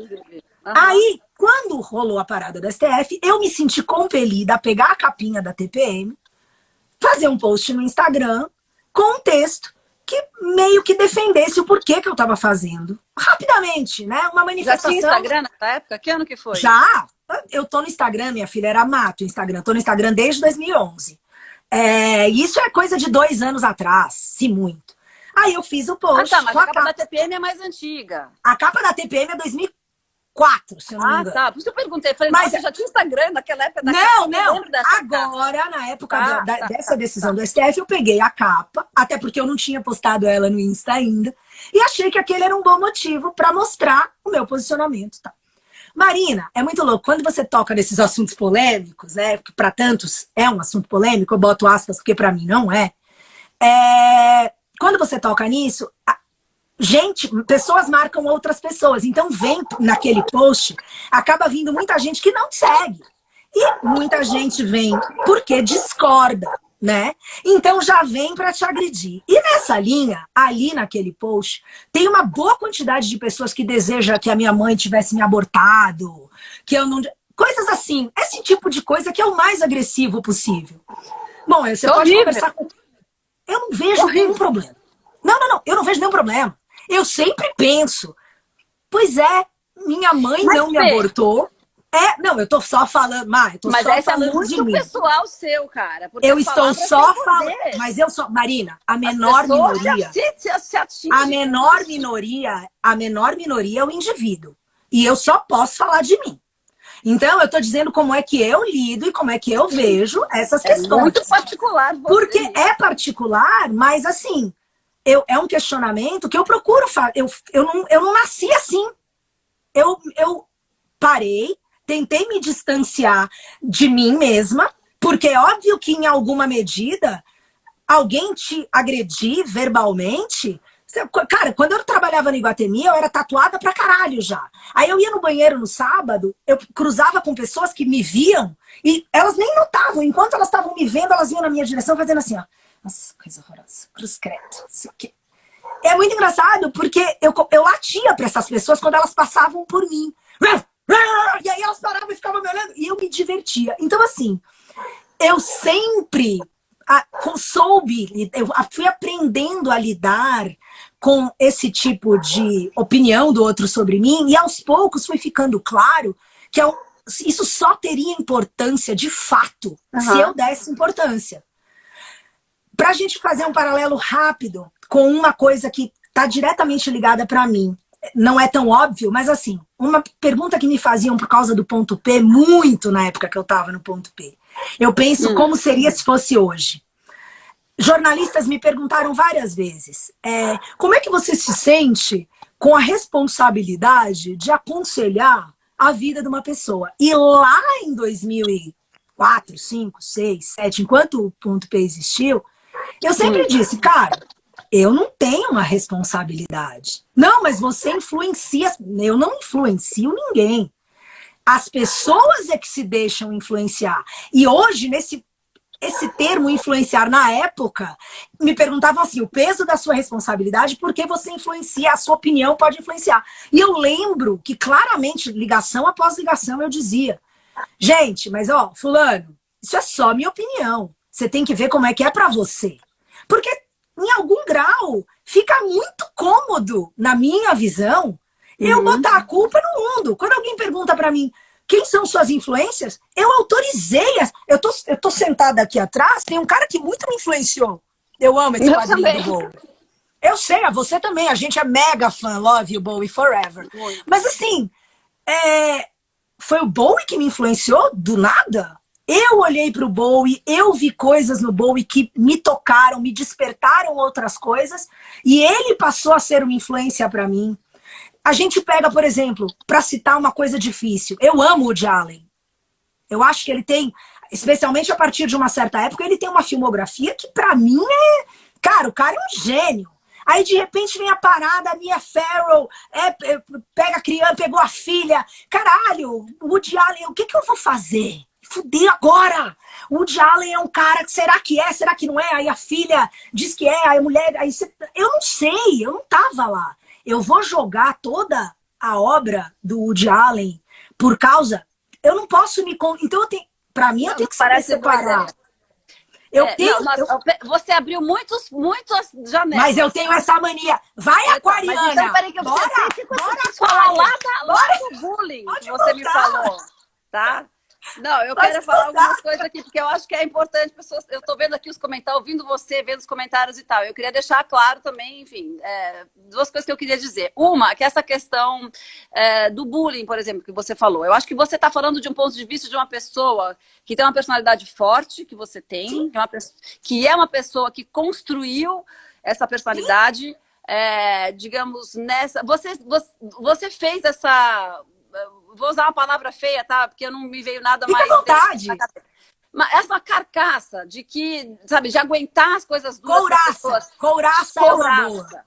Aí, quando rolou a parada do STF, eu me senti compelida a pegar a capinha da TPM, fazer um post no Instagram, com um texto que meio que defendesse o porquê que eu estava fazendo. Rapidamente, né? Uma manifestação... Já tinha Instagram nessa época? Que ano que foi? Já! Eu tô no Instagram, minha filha, era mato o Instagram. Tô no Instagram desde 2011. Isso é coisa de 2 anos atrás, se muito. Aí eu fiz o post... mas a capa da TPM é mais antiga. A capa da TPM é 2004, se eu não me engano. Por isso eu perguntei. Falei, mas você já tinha Instagram naquela época? Não. Agora, na época dessa decisão do STF, eu peguei a capa, até porque eu não tinha postado ela no Insta ainda, e achei que aquele era um bom motivo para mostrar o meu posicionamento. Tá? Marina, é muito louco. Quando você toca nesses assuntos polêmicos, né, que para tantos é um assunto polêmico, eu boto aspas porque para mim não é. Quando você toca nisso... gente, pessoas marcam outras pessoas. Então vem naquele post, acaba vindo muita gente que não segue. E muita gente vem porque discorda, né? Então já vem para te agredir. E nessa linha, ali naquele post, tem uma boa quantidade de pessoas que desejam que a minha mãe tivesse me abortado, que eu não... Coisas assim, esse tipo de coisa que é o mais agressivo possível. Bom, você pode conversar com... Eu não vejo nenhum problema. Não, eu não vejo nenhum problema. Eu sempre penso, pois é, minha mãe não me abortou. Não, eu tô só falando, mas só essa falando é muito de mim. pessoal seu, cara. Eu estou só falando, mas eu sou, Marina, a menor minoria. A menor minoria é o indivíduo. E eu só posso falar de mim. Então, eu tô dizendo como é que eu lido e como é que eu vejo essas questões. É muito particular. Porque é particular, mas assim, é um questionamento que eu procuro fazer. Eu não nasci assim. Eu parei, tentei me distanciar de mim mesma, porque é óbvio que em alguma medida alguém te agredir verbalmente. Cara, quando eu trabalhava no Iguatemi, eu era tatuada pra caralho já. Aí eu ia no banheiro no sábado, eu cruzava com pessoas que me viam e elas nem notavam. Enquanto elas estavam me vendo, elas vinham na minha direção fazendo assim, ó. Nossa, coisa horrorosa. Cruz credo. Isso aqui. É muito engraçado, porque eu latia pra essas pessoas quando elas passavam por mim. E aí elas paravam e ficavam me olhando e eu me divertia. Então, assim, eu sempre eu fui aprendendo a lidar com esse tipo de opinião do outro sobre mim e aos poucos foi ficando claro que isso só teria importância de fato se eu desse importância. Pra gente fazer um paralelo rápido com uma coisa que tá diretamente ligada pra mim, não é tão óbvio, mas assim, uma pergunta que me faziam por causa do ponto P, muito na época que eu tava no ponto P. Eu penso como seria se fosse hoje. Jornalistas me perguntaram várias vezes, como é que você se sente com a responsabilidade de aconselhar a vida de uma pessoa? E lá em 2004, 5, 6, 7, enquanto o ponto P existiu, eu sempre disse, cara, eu não tenho uma responsabilidade. Não, mas você influencia. Eu não influencio ninguém. As pessoas é que se deixam influenciar. E hoje, esse termo influenciar, na época, me perguntavam assim, o peso da sua responsabilidade, porque você influencia, a sua opinião pode influenciar. E eu lembro que claramente, ligação após ligação, eu dizia, gente, mas ó, fulano, isso é só minha opinião. Você tem que ver como é que é pra você. Porque, em algum grau, fica muito cômodo, na minha visão, eu botar a culpa no mundo. Quando alguém pergunta pra mim, quem são suas influências? Eu autorizei. Eu tô sentada aqui atrás, tem um cara que muito me influenciou. Eu amo esse quadrinho do Bowie. Eu sei, você também. A gente é mega fã. Love you, Bowie, forever. Mas assim, foi o Bowie que me influenciou do nada? Eu olhei pro Bowie, eu vi coisas no Bowie que me tocaram, me despertaram outras coisas, e ele passou a ser uma influência pra mim. A gente pega, por exemplo, para citar uma coisa difícil, eu amo o Woody Allen. Eu acho que ele tem, especialmente a partir de uma certa época, ele tem uma filmografia que pra mim cara, o cara é um gênio. Aí de repente vem a parada, a Mia Farrow, pega a criança, pegou a filha. Caralho, o Woody Allen, o que eu vou fazer? Fudeu agora! O Woody Allen é um cara que será que é, será que não é? Aí a filha diz que é, aí a mulher... Eu não sei, eu não tava lá. Eu vou jogar toda a obra do Woody Allen por causa... Eu não posso me... Então, pra mim, eu tenho que saber separar. Você abriu muitas janelas. Mas eu tenho essa mania. Vai, aquariana! Mas então, peraí que bora falar lá do bullying que você me falou, tá? Não, eu quero falar algumas coisas aqui, porque eu acho que é importante, pessoas. Eu tô vendo aqui os comentários, ouvindo você, vendo os comentários e tal. Eu queria deixar claro também, enfim, duas coisas que eu queria dizer. Uma, que essa questão do bullying, por exemplo, que você falou. Eu acho que você está falando de um ponto de vista de uma pessoa que tem uma personalidade forte, que você tem, que é uma pessoa que construiu essa personalidade, digamos, nessa. Você fez essa. Vou usar uma palavra feia, tá? Porque não me veio nada mais... Fica à vontade. Mas essa carcaça de que, sabe, de aguentar as coisas duras das pessoas. Couraça é uma boa.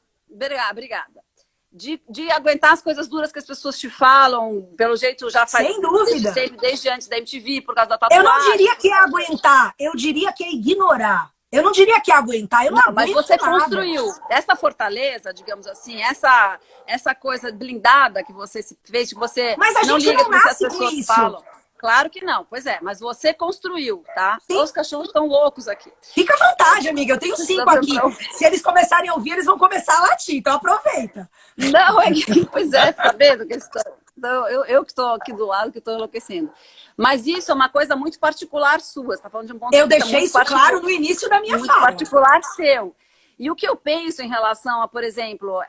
Obrigada. De aguentar as coisas duras que as pessoas te falam, pelo jeito já faz... Sem dúvida. Desde antes da MTV, por causa da tatuagem. Eu não diria que é aguentar, eu diria que é ignorar. Eu não diria que é aguentar, eu não aguento. Mas você nada. construiu essa fortaleza, digamos assim, essa coisa blindada que você se fez, que você mas a não gente liga não com o que as nasce com pessoas isso. falam. Claro que não, pois é, mas você construiu, tá? Sim. Os cachorros estão loucos aqui. Fica à vontade, amiga, eu tenho 5 aqui. Se eles começarem a ouvir, eles vão começar a latir, então aproveita. Não, pois é, tá vendo que eles estão... Então, eu que estou aqui do lado, que estou enlouquecendo. Mas isso é uma coisa muito particular sua. Você está falando de um ponto Eu de vista deixei isso claro no início da minha muito fala. particular seu. E o que eu penso em relação a, por exemplo,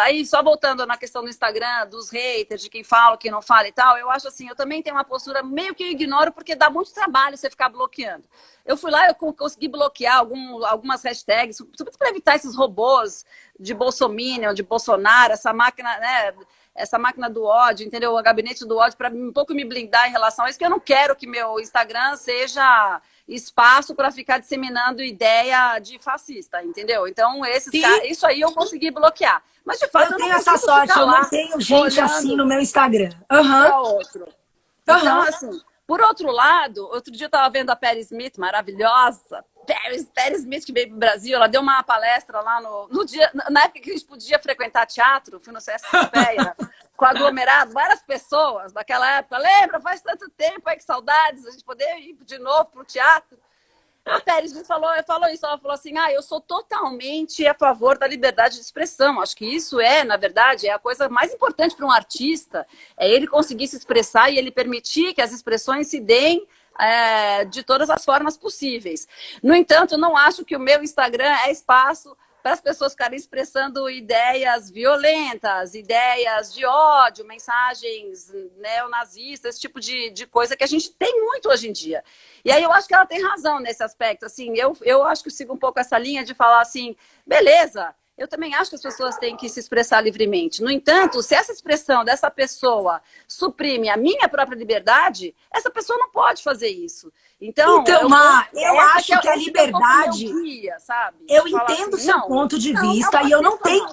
aí só voltando na questão do Instagram, dos haters, de quem fala, quem não fala e tal, eu acho assim, eu também tenho uma postura meio que eu ignoro, porque dá muito trabalho você ficar bloqueando. Eu fui lá, eu consegui bloquear algumas hashtags, sobretudo para evitar esses robôs de Bolsominion, de Bolsonaro, essa máquina, né? Essa máquina do ódio, entendeu? O gabinete do ódio, para um pouco me blindar em relação a isso, que eu não quero que meu Instagram seja espaço para ficar disseminando ideia de fascista, entendeu? Então, isso aí eu consegui bloquear. Mas, de fato, eu tenho essa sorte, eu não tenho gente assim no meu Instagram. Outro. Então, assim, por outro lado, outro dia eu estava vendo a Perry Smith, maravilhosa. Perry Smith, que veio para o Brasil, ela deu uma palestra lá no dia, na época que a gente podia frequentar teatro, fui no Sesc Pompeia, com aglomerado, várias pessoas daquela época. Lembra? Faz tanto tempo aí, que saudades, a gente poder ir de novo para o teatro. A Perry Smith falou isso, ela falou assim, eu sou totalmente a favor da liberdade de expressão. Acho que isso na verdade, é a coisa mais importante para um artista, é ele conseguir se expressar e ele permitir que as expressões se deem de todas as formas possíveis. No entanto, eu não acho que o meu Instagram é espaço para as pessoas ficarem expressando ideias violentas, ideias de ódio, mensagens neonazistas, esse tipo de coisa que a gente tem muito hoje em dia. E aí eu acho que ela tem razão nesse aspecto. Assim, eu acho que eu sigo um pouco essa linha de falar assim, beleza, eu também acho que as pessoas têm que se expressar livremente. No entanto, se essa expressão dessa pessoa suprime a minha própria liberdade, essa pessoa não pode fazer isso. Então Má, eu acho que a liberdade... É um guia, sabe? Eu entendo o seu ponto de vista e eu não tenho...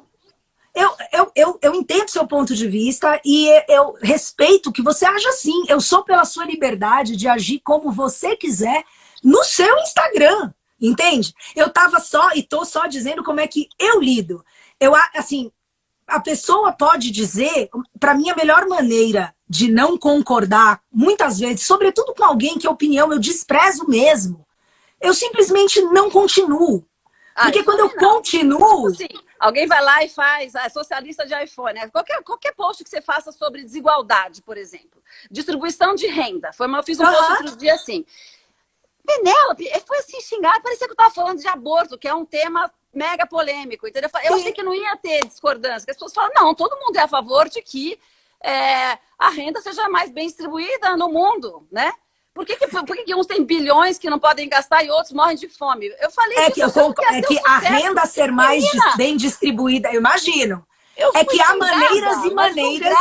Eu entendo seu ponto de vista e eu respeito que você age assim. Eu sou pela sua liberdade de agir como você quiser no seu Instagram. Entende? Eu tô só dizendo como é que eu lido. Assim, a pessoa pode dizer, para mim, a melhor maneira de não concordar, muitas vezes, sobretudo com alguém que a opinião eu desprezo mesmo, eu simplesmente não continuo. Porque quando eu continuo... Sim. Alguém vai lá e faz, socialista de iPhone, qualquer post que você faça sobre desigualdade, por exemplo. Distribuição de renda. Eu fiz um post outro dia assim... Penélope, foi assim xingar, parecia que eu estava falando de aborto, que é um tema mega polêmico, entendeu? Eu achei que não ia ter discordância, que as pessoas falam, não, todo mundo é a favor de que a renda seja mais bem distribuída no mundo, né? Por que uns têm bilhões que não podem gastar e outros morrem de fome? Eu falei que a renda ser mais bem distribuída, eu imagino. É que há maneiras e maneiras...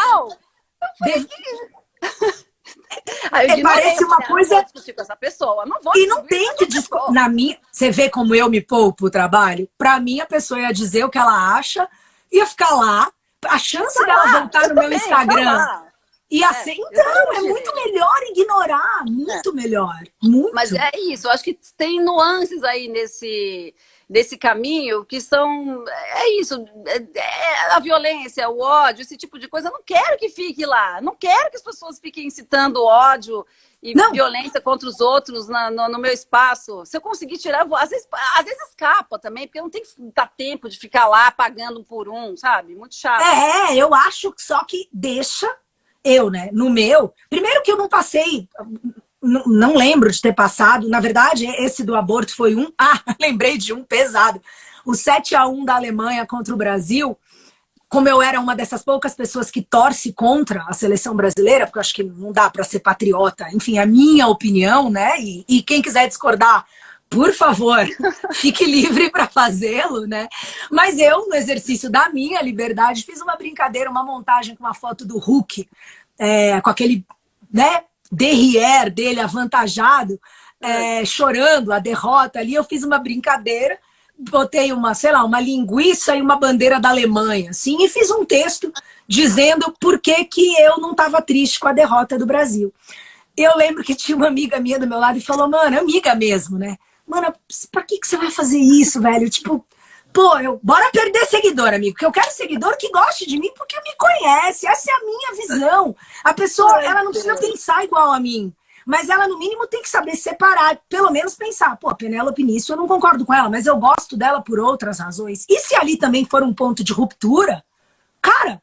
Parece uma coisa... Não vou discutir com essa pessoa, não vou e não tem que discutir. Você vê como eu me poupo o trabalho? Pra mim, a pessoa ia dizer o que ela acha, ia ficar lá. A chance dela voltar no meu Instagram e assim, então, é muito melhor ignorar. Muito melhor. Muito. Mas é isso, eu acho que tem nuances aí nesse caminho que são... É isso, a violência, o ódio, esse tipo de coisa. Eu não quero que fique lá. Não quero que as pessoas fiquem incitando ódio e violência contra os outros no meu espaço. Se eu conseguir tirar... Às vezes escapa também, porque eu não tenho que dar tempo de ficar lá pagando um por um, sabe? Muito chato. Eu acho só que deixa... no meu... Primeiro que eu não passei... Não lembro de ter passado. Na verdade, esse do aborto foi um... lembrei de um pesado. O 7-1 da Alemanha contra o Brasil, como eu era uma dessas poucas pessoas que torce contra a seleção brasileira, porque eu acho que não dá para ser patriota, enfim, é a minha opinião, né? E quem quiser discordar, por favor, fique livre para fazê-lo, né? Mas eu, no exercício da minha liberdade, fiz uma brincadeira, uma montagem com uma foto do Hulk, com aquele, né, derrière dele avantajado, chorando a derrota ali. Eu fiz uma brincadeira botei uma, sei lá, uma linguiça e uma bandeira da Alemanha, assim, e fiz um texto dizendo por que que eu não estava triste com a derrota do Brasil. Eu lembro que tinha uma amiga minha do meu lado e falou, mano, amiga mesmo, né? Mano, pra que você vai fazer isso, velho? Tipo, pô, bora perder seguidor, amigo, porque eu quero seguidor que goste de mim porque me conhece, essa é a minha visão. A pessoa, ela não precisa pensar igual a mim, mas ela, no mínimo, tem que saber separar, pelo menos pensar, pô, a Penélope nisso, eu não concordo com ela, mas eu gosto dela por outras razões. E se ali também for um ponto de ruptura, cara,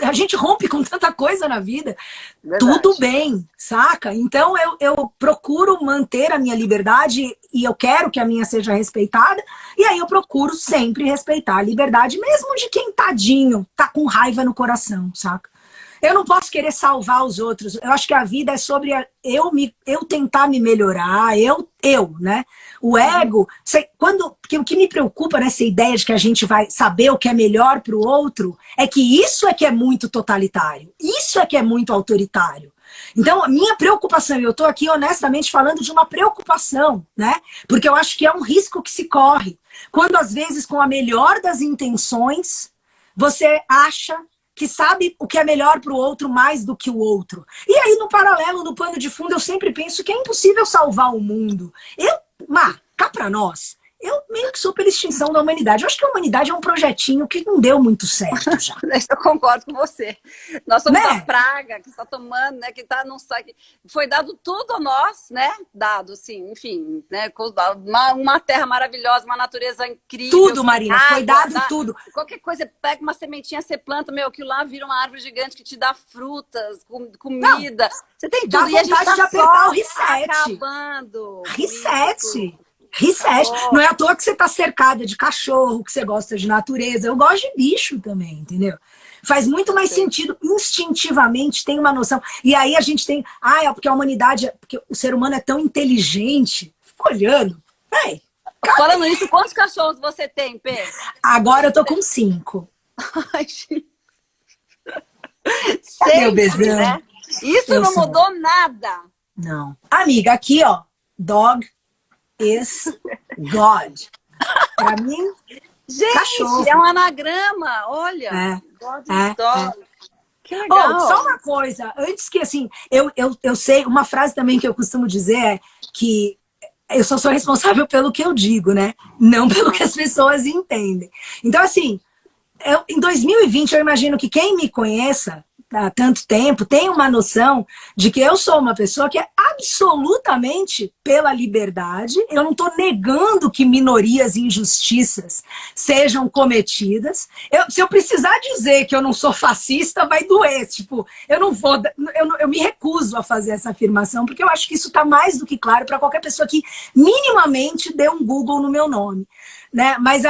a gente rompe com tanta coisa na vida. Verdade. Tudo bem, saca? Então eu procuro manter a minha liberdade e eu quero que a minha seja respeitada. E aí eu procuro sempre respeitar a liberdade, mesmo de quem, tadinho, tá com raiva no coração, saca? Eu não posso querer salvar os outros. Eu acho que a vida é sobre eu tentar me melhorar, né? O ego, porque o que me preocupa nessa ideia de que a gente vai saber o que é melhor para o outro, é que isso é que é muito totalitário. Isso é que é muito autoritário. Então, a minha preocupação, eu estou aqui honestamente falando de uma preocupação, né? Porque eu acho que é um risco que se corre. Quando, às vezes, com a melhor das intenções, você acha que sabe o que é melhor para o outro mais do que o outro. E aí, no paralelo, no pano de fundo, eu sempre penso que é impossível salvar o mundo. Cá para nós, eu meio que sou pela extinção da humanidade. Eu acho que a humanidade é um projetinho que não deu muito certo já. Eu concordo com você. Nós somos a praga que está tomando, né? Que tá, não sabe, foi dado tudo a nós, né? Dado, sim, enfim, né? Uma terra maravilhosa, uma natureza incrível. Tudo, Marina, foi dado tudo. Qualquer coisa, pega uma sementinha, você planta, aquilo lá vira uma árvore gigante que te dá frutas, comida. Não, você tem tudo. Dá e a gente vontade de apertar o reset. Acabando. Reset. Reset. Não é à toa que você tá cercada de cachorro, que você gosta de natureza. Eu gosto de bicho também, entendeu? Faz muito mais sentido, instintivamente, tem uma noção. E aí a gente tem, porque a humanidade, porque o ser humano é tão inteligente. Fico olhando. Falando isso, quantos cachorros você tem, Pê? Agora eu tô com 5. Ai, gente. Cadê o bezão? Né? Isso não mudou nada. Não. Amiga, aqui, ó. Dog is God. Pra mim, gente, cachorro. É um anagrama, olha. God is dog. Que legal. Só uma coisa, antes que assim, eu sei, uma frase também que eu costumo dizer é que eu só sou responsável pelo que eu digo, né? Não pelo que as pessoas entendem. Então, assim, em 2020, eu imagino que quem me conheça há tanto tempo tem uma noção de que eu sou uma pessoa que é absolutamente pela liberdade. Eu não estou negando que minorias e injustiças sejam cometidas. Se eu precisar dizer que eu não sou fascista, vai doer. Tipo, eu me recuso a fazer essa afirmação, porque eu acho que isso está mais do que claro para qualquer pessoa que minimamente dê um Google no meu nome, né? Mas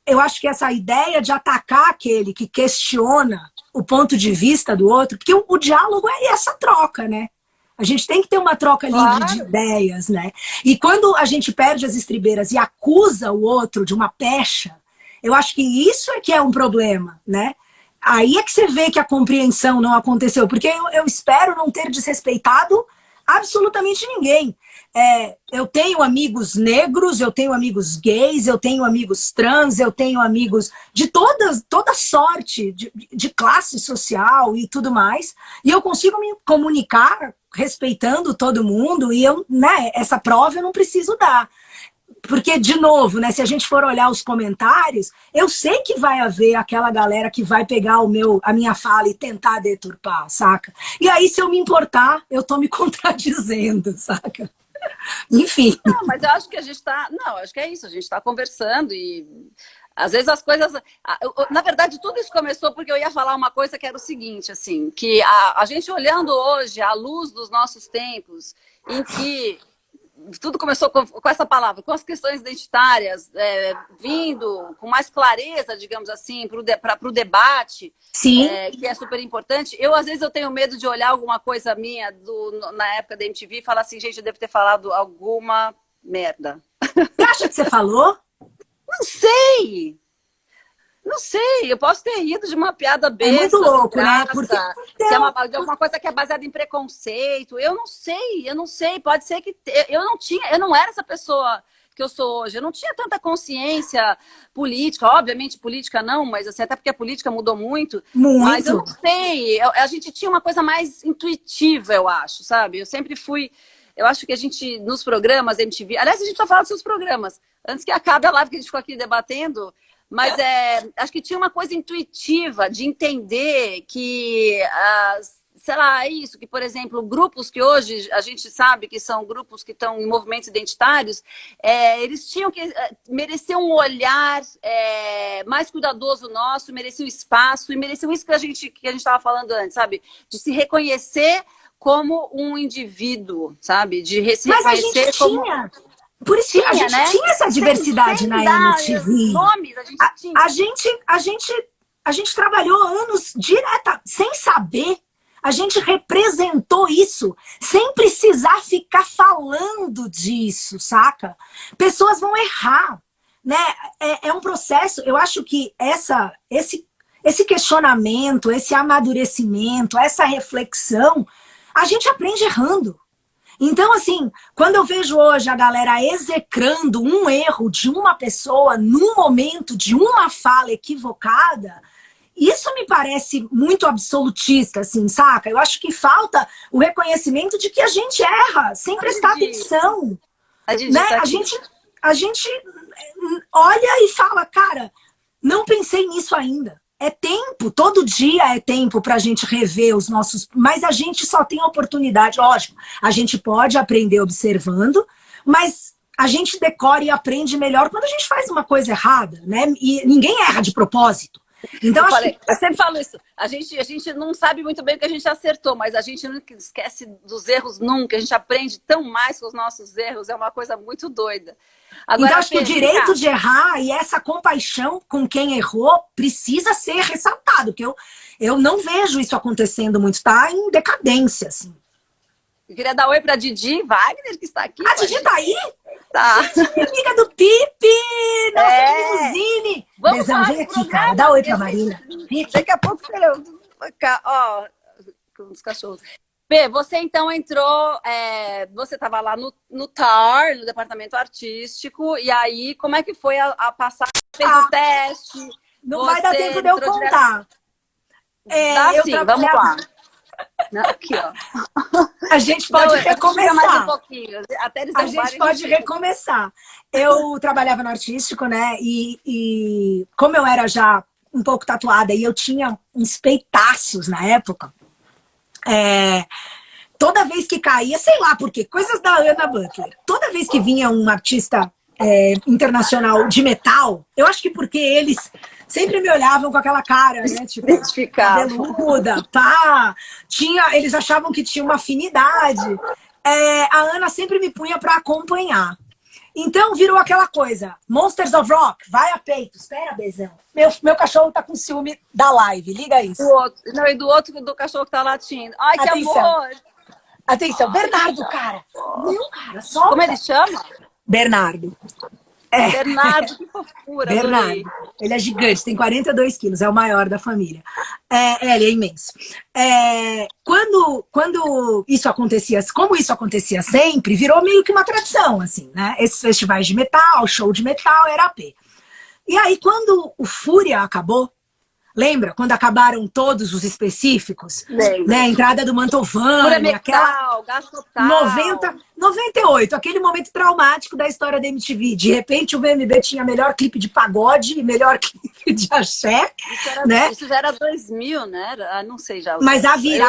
eu acho que essa ideia de atacar aquele que questiona o ponto de vista do outro, porque o diálogo é essa troca, né? A gente tem que ter uma troca livre de ideias, né? E quando a gente perde as estribeiras e acusa o outro de uma pecha, eu acho que isso é que é um problema, né? Aí é que você vê que a compreensão não aconteceu, porque eu espero não ter desrespeitado absolutamente ninguém. Eu tenho amigos negros, eu tenho amigos gays, eu tenho amigos trans, eu tenho amigos de toda sorte, de classe social e tudo mais, e eu consigo me comunicar respeitando todo mundo, e essa prova eu não preciso dar. Porque, de novo, né, se a gente for olhar os comentários, eu sei que vai haver aquela galera que vai pegar a minha fala e tentar deturpar, saca? E aí, se eu me importar, eu tô me contradizendo, saca? Enfim. Não, mas eu acho que a gente tá... Não, acho que é isso, a gente tá conversando e... Às vezes as coisas... Na verdade, tudo isso começou porque eu ia falar uma coisa que era o seguinte, assim, que a gente olhando hoje à luz dos nossos tempos, em que... Tudo começou com essa palavra, com as questões identitárias, vindo com mais clareza, digamos assim, para o debate, sim, que é super importante. Às vezes, eu tenho medo de olhar alguma coisa minha na época da MTV e falar assim, gente, eu devo ter falado alguma merda. Você acha que você falou? Não sei! Não sei, eu posso ter rido de uma piada besta. É muito louco, né? Porque de alguma coisa que é baseada em preconceito. Eu não sei. Pode ser que eu não era essa pessoa que eu sou hoje. Eu não tinha tanta consciência política, obviamente política não, mas assim, até porque a política mudou muito. Mas eu não sei, a gente tinha uma coisa mais intuitiva, eu acho, sabe? Eu sempre fui... Eu acho que a gente, nos programas MTV... Aliás, a gente só fala dos seus programas. Antes que acabe a live que a gente ficou aqui debatendo... Mas acho que tinha uma coisa intuitiva de entender que, sei lá, é isso, que, por exemplo, grupos que hoje a gente sabe que são grupos que estão em movimentos identitários, eles tinham que merecer um olhar mais cuidadoso nosso, mereciam espaço, e mereciam isso que a gente estava falando antes, sabe? De se reconhecer como um indivíduo, sabe? De se Mas reconhecer a gente como... tinha... Por isso que a gente tinha essa diversidade na MTV. Nomes, a gente trabalhou anos direta, sem saber. A gente representou isso, sem precisar ficar falando disso, saca? Pessoas vão errar, né? É um processo, eu acho que esse questionamento, esse amadurecimento, essa reflexão, a gente aprende errando. Então, assim, quando eu vejo hoje a galera execrando um erro de uma pessoa num momento de uma fala equivocada, isso me parece muito absolutista, assim, saca? Eu acho que falta o reconhecimento de que a gente erra, sem prestar atenção. Né? A gente olha e fala, cara, não pensei nisso ainda. É tempo, todo dia é tempo para a gente rever os nossos... Mas a gente só tem a oportunidade, lógico, a gente pode aprender observando, mas a gente decora e aprende melhor quando a gente faz uma coisa errada, né? E ninguém erra de propósito. Então, eu sempre falo isso, a gente não sabe muito bem o que a gente acertou, mas a gente não esquece dos erros nunca, a gente aprende tão mais com os nossos erros, é uma coisa muito doida. Agora, então, acho que o direito de errar e essa compaixão com quem errou precisa ser ressaltado, porque eu não vejo isso acontecendo muito, tá em decadência, assim. Eu queria dar oi pra Didi Wagner, que está aqui. A Didi tá aí? Tá. Didi, amiga do Pipe! Nossa, limusine! Vamos Besão, vem aqui, cara. Dá oi pra Marina. Daqui a pouco, ó, com os cachorros. Bê, você então entrou, você estava lá no TAR, no departamento artístico, e aí como é que foi a passagem? Fez o teste? Não vai dar tempo de eu contar. Dá sim, vamos lá. Aqui, ó. A gente pode recomeçar. Mais um pouquinho, até eles a gente pode recomeçar. Eu trabalhava no artístico, né? E como eu era já um pouco tatuada e eu tinha uns peitaços na época, toda vez que caía, sei lá por quê, coisas da Ana Butler, toda vez que vinha um artista internacional de metal, eu acho que porque eles sempre me olhavam com aquela cara, né? Tipo, cabeluda, pá. Eles achavam que tinha uma afinidade. A Ana sempre me punha pra acompanhar. Então virou aquela coisa. Monsters of Rock, vai a peito. Espera, Bezão. Meu cachorro tá com ciúme da live, liga isso. E do outro do cachorro que tá latindo. Ai, que amor! Atenção, Bernardo, cara. Meu, cara, solta. Como ele chama? Bernardo. Bernardo, que fofura. Bernardo. Adorei. Ele é gigante, tem 42 quilos, é o maior da família. Ele é imenso. Quando isso acontecia, como isso acontecia sempre, virou meio que uma tradição, assim, né? Esses festivais de metal, show de metal, era AP. E aí, quando o Fúria acabou, lembra? Quando acabaram todos os específicos? Lembra. Né? A entrada do Mantovani, aquela... Gás Total. 98, aquele momento traumático da história da MTV. De repente, o VMB tinha melhor clipe de pagode e melhor clipe de axé. Isso já era 2000, né? Não sei já. Mas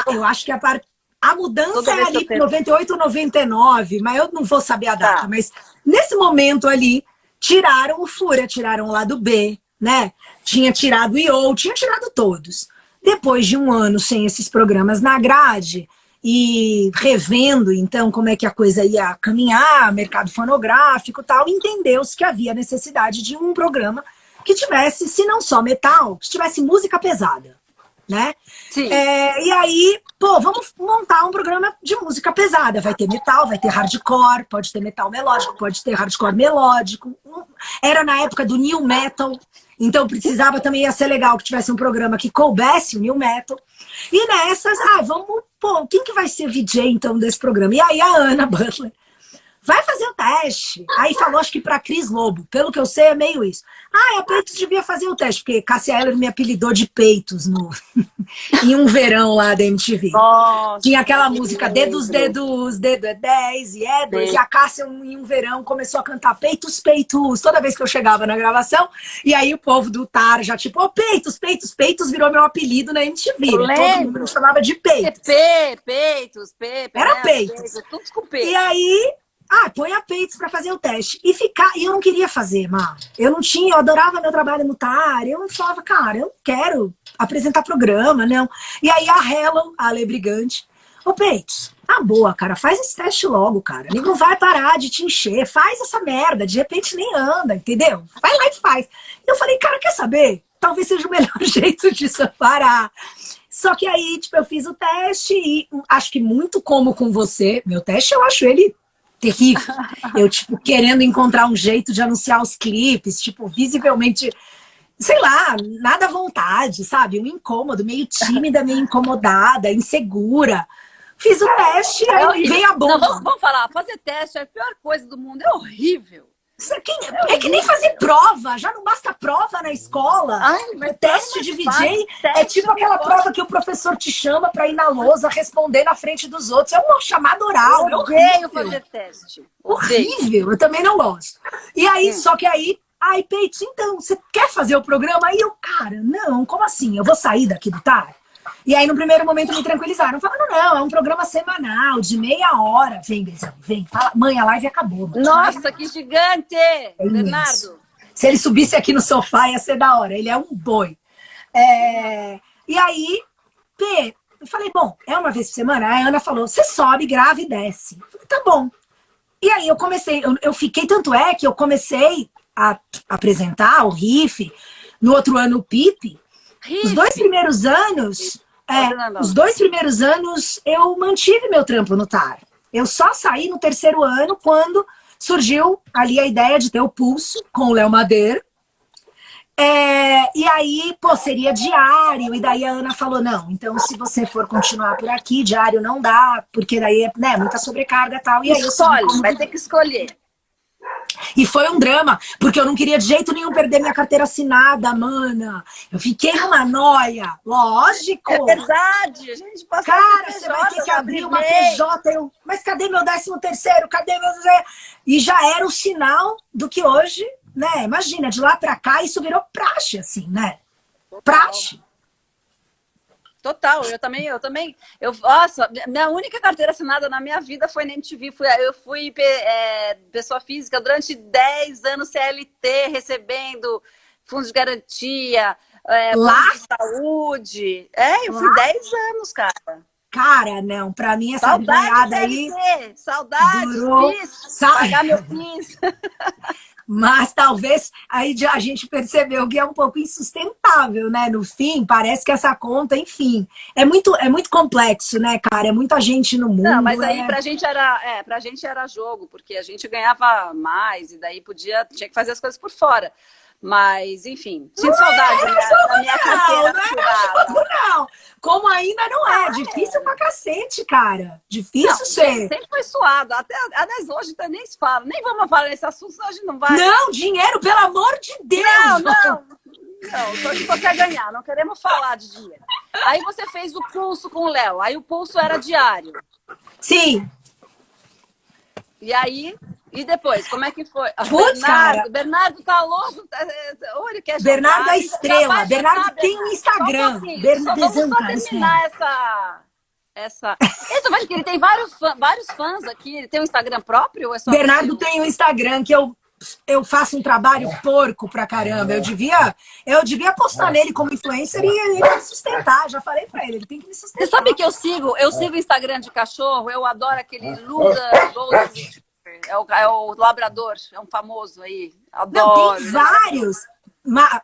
eu acho que a mudança é ali, 98 ou 99, mas eu não vou saber a data. Tá. Mas nesse momento ali, tiraram o Fúria, tiraram o lado B, né? Tinha tirado o IO, tinha tirado todos. Depois de um ano sem esses programas na grade e revendo, então, como é que a coisa ia caminhar, mercado fonográfico e tal, entendeu-se que havia necessidade de um programa que tivesse, se não só metal, que tivesse música pesada, né? Sim. E aí, vamos montar um programa de música pesada. Vai ter metal, vai ter hardcore, pode ter metal melódico, pode ter hardcore melódico. Era na época do new metal, então precisava também, ia ser legal que tivesse um programa que coubesse o new metal. E nessas, quem que vai ser VJ então desse programa? E aí a Ana Butler vai fazer o teste. Aí falou, acho que pra Cris Lobo. Pelo que eu sei, é meio isso. Ah, a Peitos devia fazer o teste, porque Cássia Eller me apelidou de Peitos em um verão lá da MTV. Nossa, tinha aquela música, dedos, dedo é 10 e é 2. E a Cássia, em um verão, começou a cantar Peitos, Peitos, toda vez que eu chegava na gravação. E aí o povo do TAR já tipo, oh, Peitos, Peitos, Peitos virou meu apelido na MTV. Eu Todo mundo me chamava de Peitos. Peitos, Era Peitos. Tudo com Peitos. E aí... põe a Peitos pra fazer o teste. E eu não queria fazer, Mar. Eu adorava meu trabalho no TAR. Eu falava, cara, eu não quero apresentar programa, não. E aí a Hello, a Ale Brigante, ô Peitos, boa, cara, faz esse teste logo, cara. Ele não vai parar de te encher. Faz essa merda, de repente nem anda, entendeu? Vai lá e faz. E eu falei, cara, quer saber? Talvez seja o melhor jeito de separar. Só que aí, tipo, eu fiz o teste e acho que muito como com você, meu teste eu acho ele terrível. Eu, tipo, querendo encontrar um jeito de anunciar os clipes, tipo, visivelmente, sei lá, nada à vontade, sabe? Um incômodo, meio tímida, meio incomodada, insegura. Fiz o teste, aí veio a bomba. Não, vamos falar, fazer teste é a pior coisa do mundo, é horrível. É que nem fazer prova, já não basta prova na escola. O teste de VJ é tipo aquela prova que o professor te chama pra ir na lousa responder na frente dos outros. É uma chamada oral. Eu odeio fazer teste. Horrível, eu também não gosto. E aí, só que aí, Peitos, então, você quer fazer o programa? Aí eu, cara, não, como assim? Eu vou sair daqui do TAR? E aí, no primeiro momento, me tranquilizaram. Falando, não, é um programa semanal, de meia hora. Vem, Bezão, vem. Fala, mãe, a live acabou. Mano. Nossa, que gigante! Bernardo. Se ele subisse aqui no sofá, ia ser da hora. Ele é um boi. E aí, eu falei, bom, é uma vez por semana? A Ana falou, você sobe, grava e desce. Eu falei, tá bom. E aí, eu comecei, eu fiquei, tanto é que eu comecei a apresentar o riff, no outro ano o Pipe. Os 2 primeiros anos... os 2 primeiros anos eu mantive meu trampo no TAR. Eu só saí no 3º ano quando surgiu ali a ideia de ter o Pulso com o Léo Madeira. E aí, seria diário. E daí a Ana falou, não, então se você for continuar por aqui, diário não dá, porque daí é muita sobrecarga e tal. E aí vai ter que escolher. E foi um drama, porque eu não queria de jeito nenhum perder minha carteira assinada, mana. Eu fiquei numa noia, lógico. É verdade, a gente passou. Cara, você vai ter que abrir uma PJ. Mas cadê meu 13º? Cadê meu... E já era o sinal do que hoje, né? Imagina, de lá pra cá, isso virou praxe, assim, né? Praxe. Total, eu também, nossa, minha única carteira assinada na minha vida foi na MTV, eu fui pessoa física durante 10 anos CLT, recebendo fundos de garantia, plano de saúde, eu fui 10 anos, cara. Cara, não, pra mim essa banhada aí... Saudade, durou, pagar meu PIS. Mas talvez aí a gente percebeu que é um pouco insustentável, né? No fim, parece que essa conta, enfim, é muito complexo, né, cara? É muita gente no mundo. Não, mas aí pra gente era jogo, porque a gente ganhava mais e daí tinha que fazer as coisas por fora. Mas, enfim, sinto saudade da minha carteira. Não, como ainda não é. Difícil pra cacete, cara. Difícil ser. Sempre foi suado. Aliás, hoje nem se fala. Nem vamos falar nesse assunto, senão a gente não vai. Não, dinheiro, pelo amor de Deus. Não, só que você quer ganhar. Não queremos falar de dinheiro. Aí você fez o Pulso com o Léo. Aí o Pulso era diário. Sim. E aí... E depois, como é que foi? Putz, cara. Bernardo tá louco. Ele quer Bernardo é estrela. Bernardo tem um Instagram. Vamos só terminar essa... Eu tô vendo que ele tem vários fãs aqui. Ele tem um Instagram próprio? Ou é só Bernardo tem um Instagram que eu faço um trabalho porco pra caramba. Eu devia postar nele como influencer e ele me sustentar. Já falei pra ele tem que me sustentar. Você sabe que eu sigo o Instagram de cachorro? Eu adoro aquele Luda Golden. É o labrador, é um famoso aí. Adoro. Não, tem vários.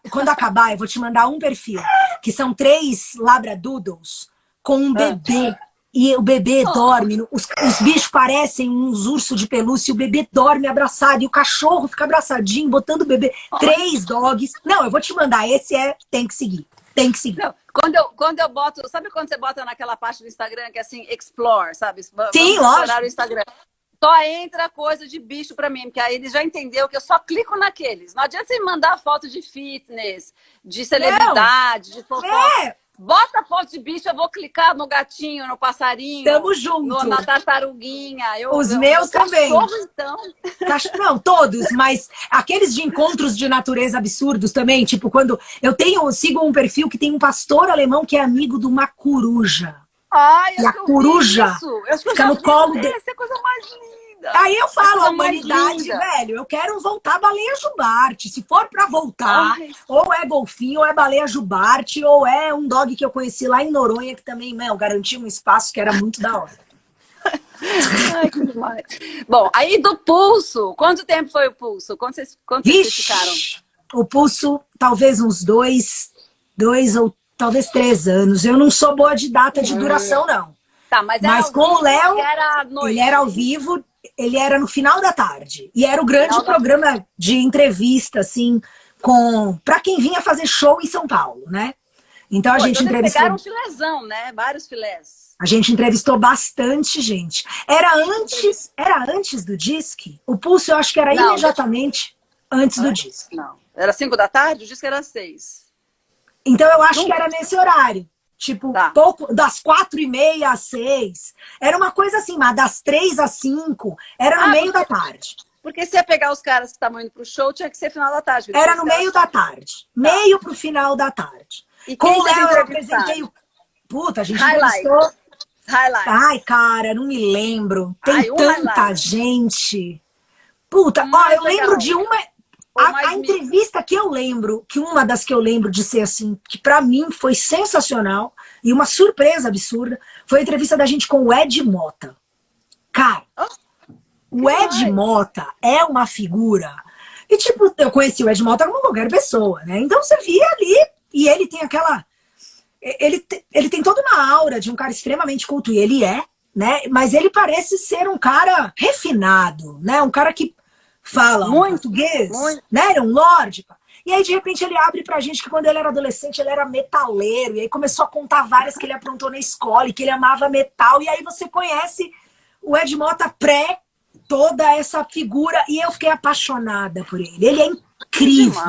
Quando acabar, eu vou te mandar um perfil. Que são 3 labradoodles com um bebê. E o bebê dorme. Os bichos parecem uns ursos de pelúcia. E o bebê dorme abraçado. E o cachorro fica abraçadinho, botando o bebê. 3 dogs. Não, eu vou te mandar. Esse tem que seguir. Tem que seguir. Não, quando eu boto... Sabe quando você bota naquela parte do Instagram que é assim, explore, sabe? Sim, lógico. O Instagram. só entra coisa de bicho pra mim, porque aí ele já entendeu que eu só clico naqueles. Não adianta você me mandar foto de fitness, de celebridade, de fofoca. Bota foto de bicho, eu vou clicar no gatinho, no passarinho. Tamo junto. Na tartaruguinha. Os meus também. Cachorro, então. Não, todos, mas aqueles de encontros de natureza absurdos também, tipo quando eu sigo um perfil que tem um pastor alemão que é amigo de uma coruja. Ai, e a coruja fica no colo dele. Essa é a coisa mais linda. Aí eu falo, a humanidade, velho, eu quero voltar a baleia jubarte. Se for pra voltar, ou é golfinho, ou é baleia jubarte, ou é um dog que eu conheci lá em Noronha, que também, garantia um espaço que era muito da hora. Ai, que demais. Bom, aí do pulso, quanto tempo foi o pulso? Quanto vocês ficaram? O pulso, talvez uns 2 ou talvez 3 anos. Eu não sou boa de data de duração, não. Tá, mas com o Léo, ele era ao vivo, ele era no final da tarde. E era o grande programa de entrevista, assim, pra quem vinha fazer show em São Paulo, né? Então a gente entrevistou. Pegaram um filézão, né? Vários filés. A gente entrevistou bastante gente. Era antes do Disque? O Pulso eu acho que era imediatamente antes do Disque. Não. Era 5 da tarde? O Disque era 6. Então eu acho que era nesse horário. Tipo, pouco, das 4h30 às 6. Era uma coisa assim, mas das 3 às 5, era no meio da tarde. Porque se ia pegar os caras que estavam indo pro show, tinha que ser final da tarde. Era no meio da tarde. Meio pro final da tarde. E com o Léo eu apresentei o... Puta, a gente entrevistou... Ai, cara, não me lembro. Tem tanta gente. Puta, eu lembro de uma... A entrevista que eu lembro, uma das que eu lembro de ser assim, que pra mim foi sensacional e uma surpresa absurda, foi a entrevista da gente com o Ed Mota. Cara, o Ed Mota é uma figura. E tipo, eu conheci o Ed Mota como qualquer pessoa, né? Então você via ali, e ele tem aquela... Ele tem toda uma aura de um cara extremamente culto, e ele é, né? Mas ele parece ser um cara refinado, né? Um cara que fala português, né? Era um lorde. E aí, de repente, ele abre pra gente que quando ele era adolescente, ele era metaleiro. E aí começou a contar várias que ele aprontou na escola e que ele amava metal. E aí você conhece o Ed Mota toda essa figura. E eu fiquei apaixonada por ele. Ele é incrível.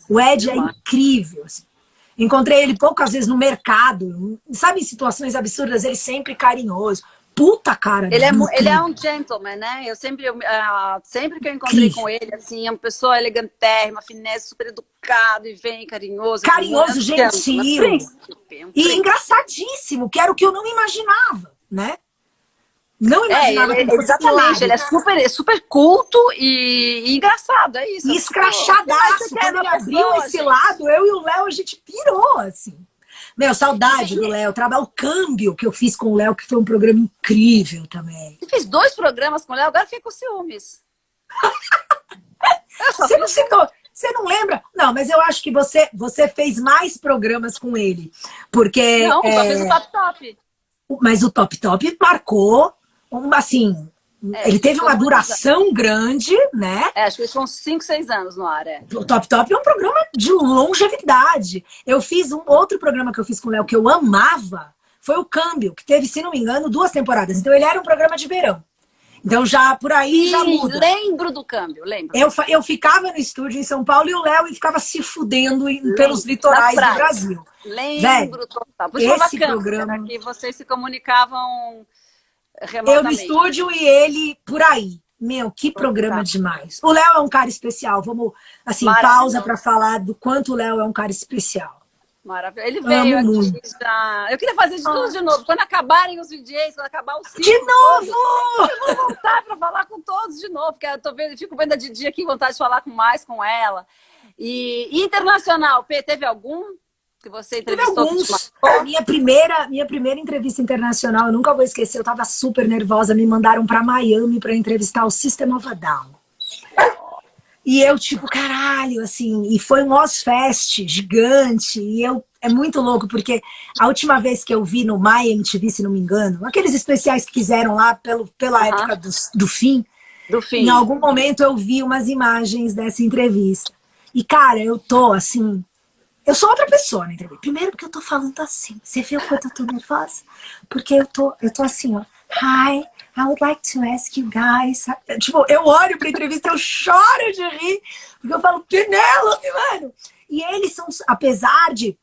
O Ed é incrível. Assim. Encontrei ele poucas vezes no mercado. Sabe, em situações absurdas, ele sempre carinhoso. Puta cara. Ele é um gentleman, né? Eu sempre que eu encontrei com ele, assim, é uma pessoa elegantérrima, finesse, super educado e bem carinhoso. Carinhoso, gentil. E engraçadíssimo, que era o que eu não imaginava, né? Não imaginava que ele fosse exatamente, ele é super culto e engraçado, é isso. E escrachadaço. Quando ele abriu esse lado, eu e o Léo, a gente pirou, assim. Meu, saudade do Léo. O Câmbio que eu fiz com o Léo, que foi um programa incrível também. Você fez 2 programas com o Léo, agora fiquei com ciúmes. Você não citou, você não lembra? Não, mas eu acho que você fez mais programas com ele. Porque... Não, só fez o Top Top. Mas o Top Top marcou, assim... ele teve uma duração grande, né? Acho que eles foram 5, 6 anos no ar, O Top Top é um programa de longevidade. Eu fiz um outro programa que eu fiz com o Léo que eu amava, foi o Câmbio, que teve, se não me engano, 2 temporadas. Então ele era um programa de verão. Então já por aí já muda. Lembro do Câmbio, lembro. Eu ficava no estúdio em São Paulo e o Léo ficava se fudendo pelos litorais do Brasil. Lembro total. Por isso esse programa que vocês se comunicavam remotamente. Eu no estúdio e ele por aí. Meu, que programa demais. O Léo é um cara especial. Vamos, assim, pausa para falar do quanto o Léo é um cara especial. Maravilhoso. Ele veio aqui muito. Já. Eu queria fazer de tudo de novo. Quando acabarem os DJs, quando acabar o ciclo. De novo! Eu vou voltar para falar com todos de novo. Porque eu fico vendo a Didi aqui, vontade de falar mais com ela. E internacional, P, teve algum? Que você entrevistou? Minha primeira entrevista internacional, eu nunca vou esquecer, eu tava super nervosa, me mandaram pra Miami pra entrevistar o System of a Down. E eu, tipo, caralho, assim, e foi um Ozfest gigante, e é muito louco, porque a última vez que eu vi no My MTV, se não me engano, aqueles especiais que fizeram lá pela época do fim, em algum momento eu vi umas imagens dessa entrevista. E, cara, eu tô, assim... Eu sou outra pessoa na entrevista. Primeiro porque eu tô falando assim. Você viu quanto eu tô nervosa? Porque eu tô assim, ó. Hi, I would like to ask you guys. Tipo, eu olho pra entrevista, eu choro de rir, porque eu falo, Penélope, mano. E eles são, apesar de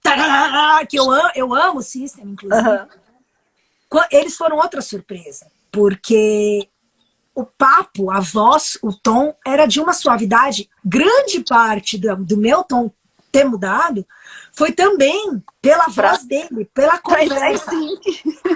que eu amo o System, inclusive, eles foram outra surpresa, porque o papo, a voz, o tom era de uma suavidade. Grande parte do meu tom ter mudado foi também pela voz dele, pela conversa.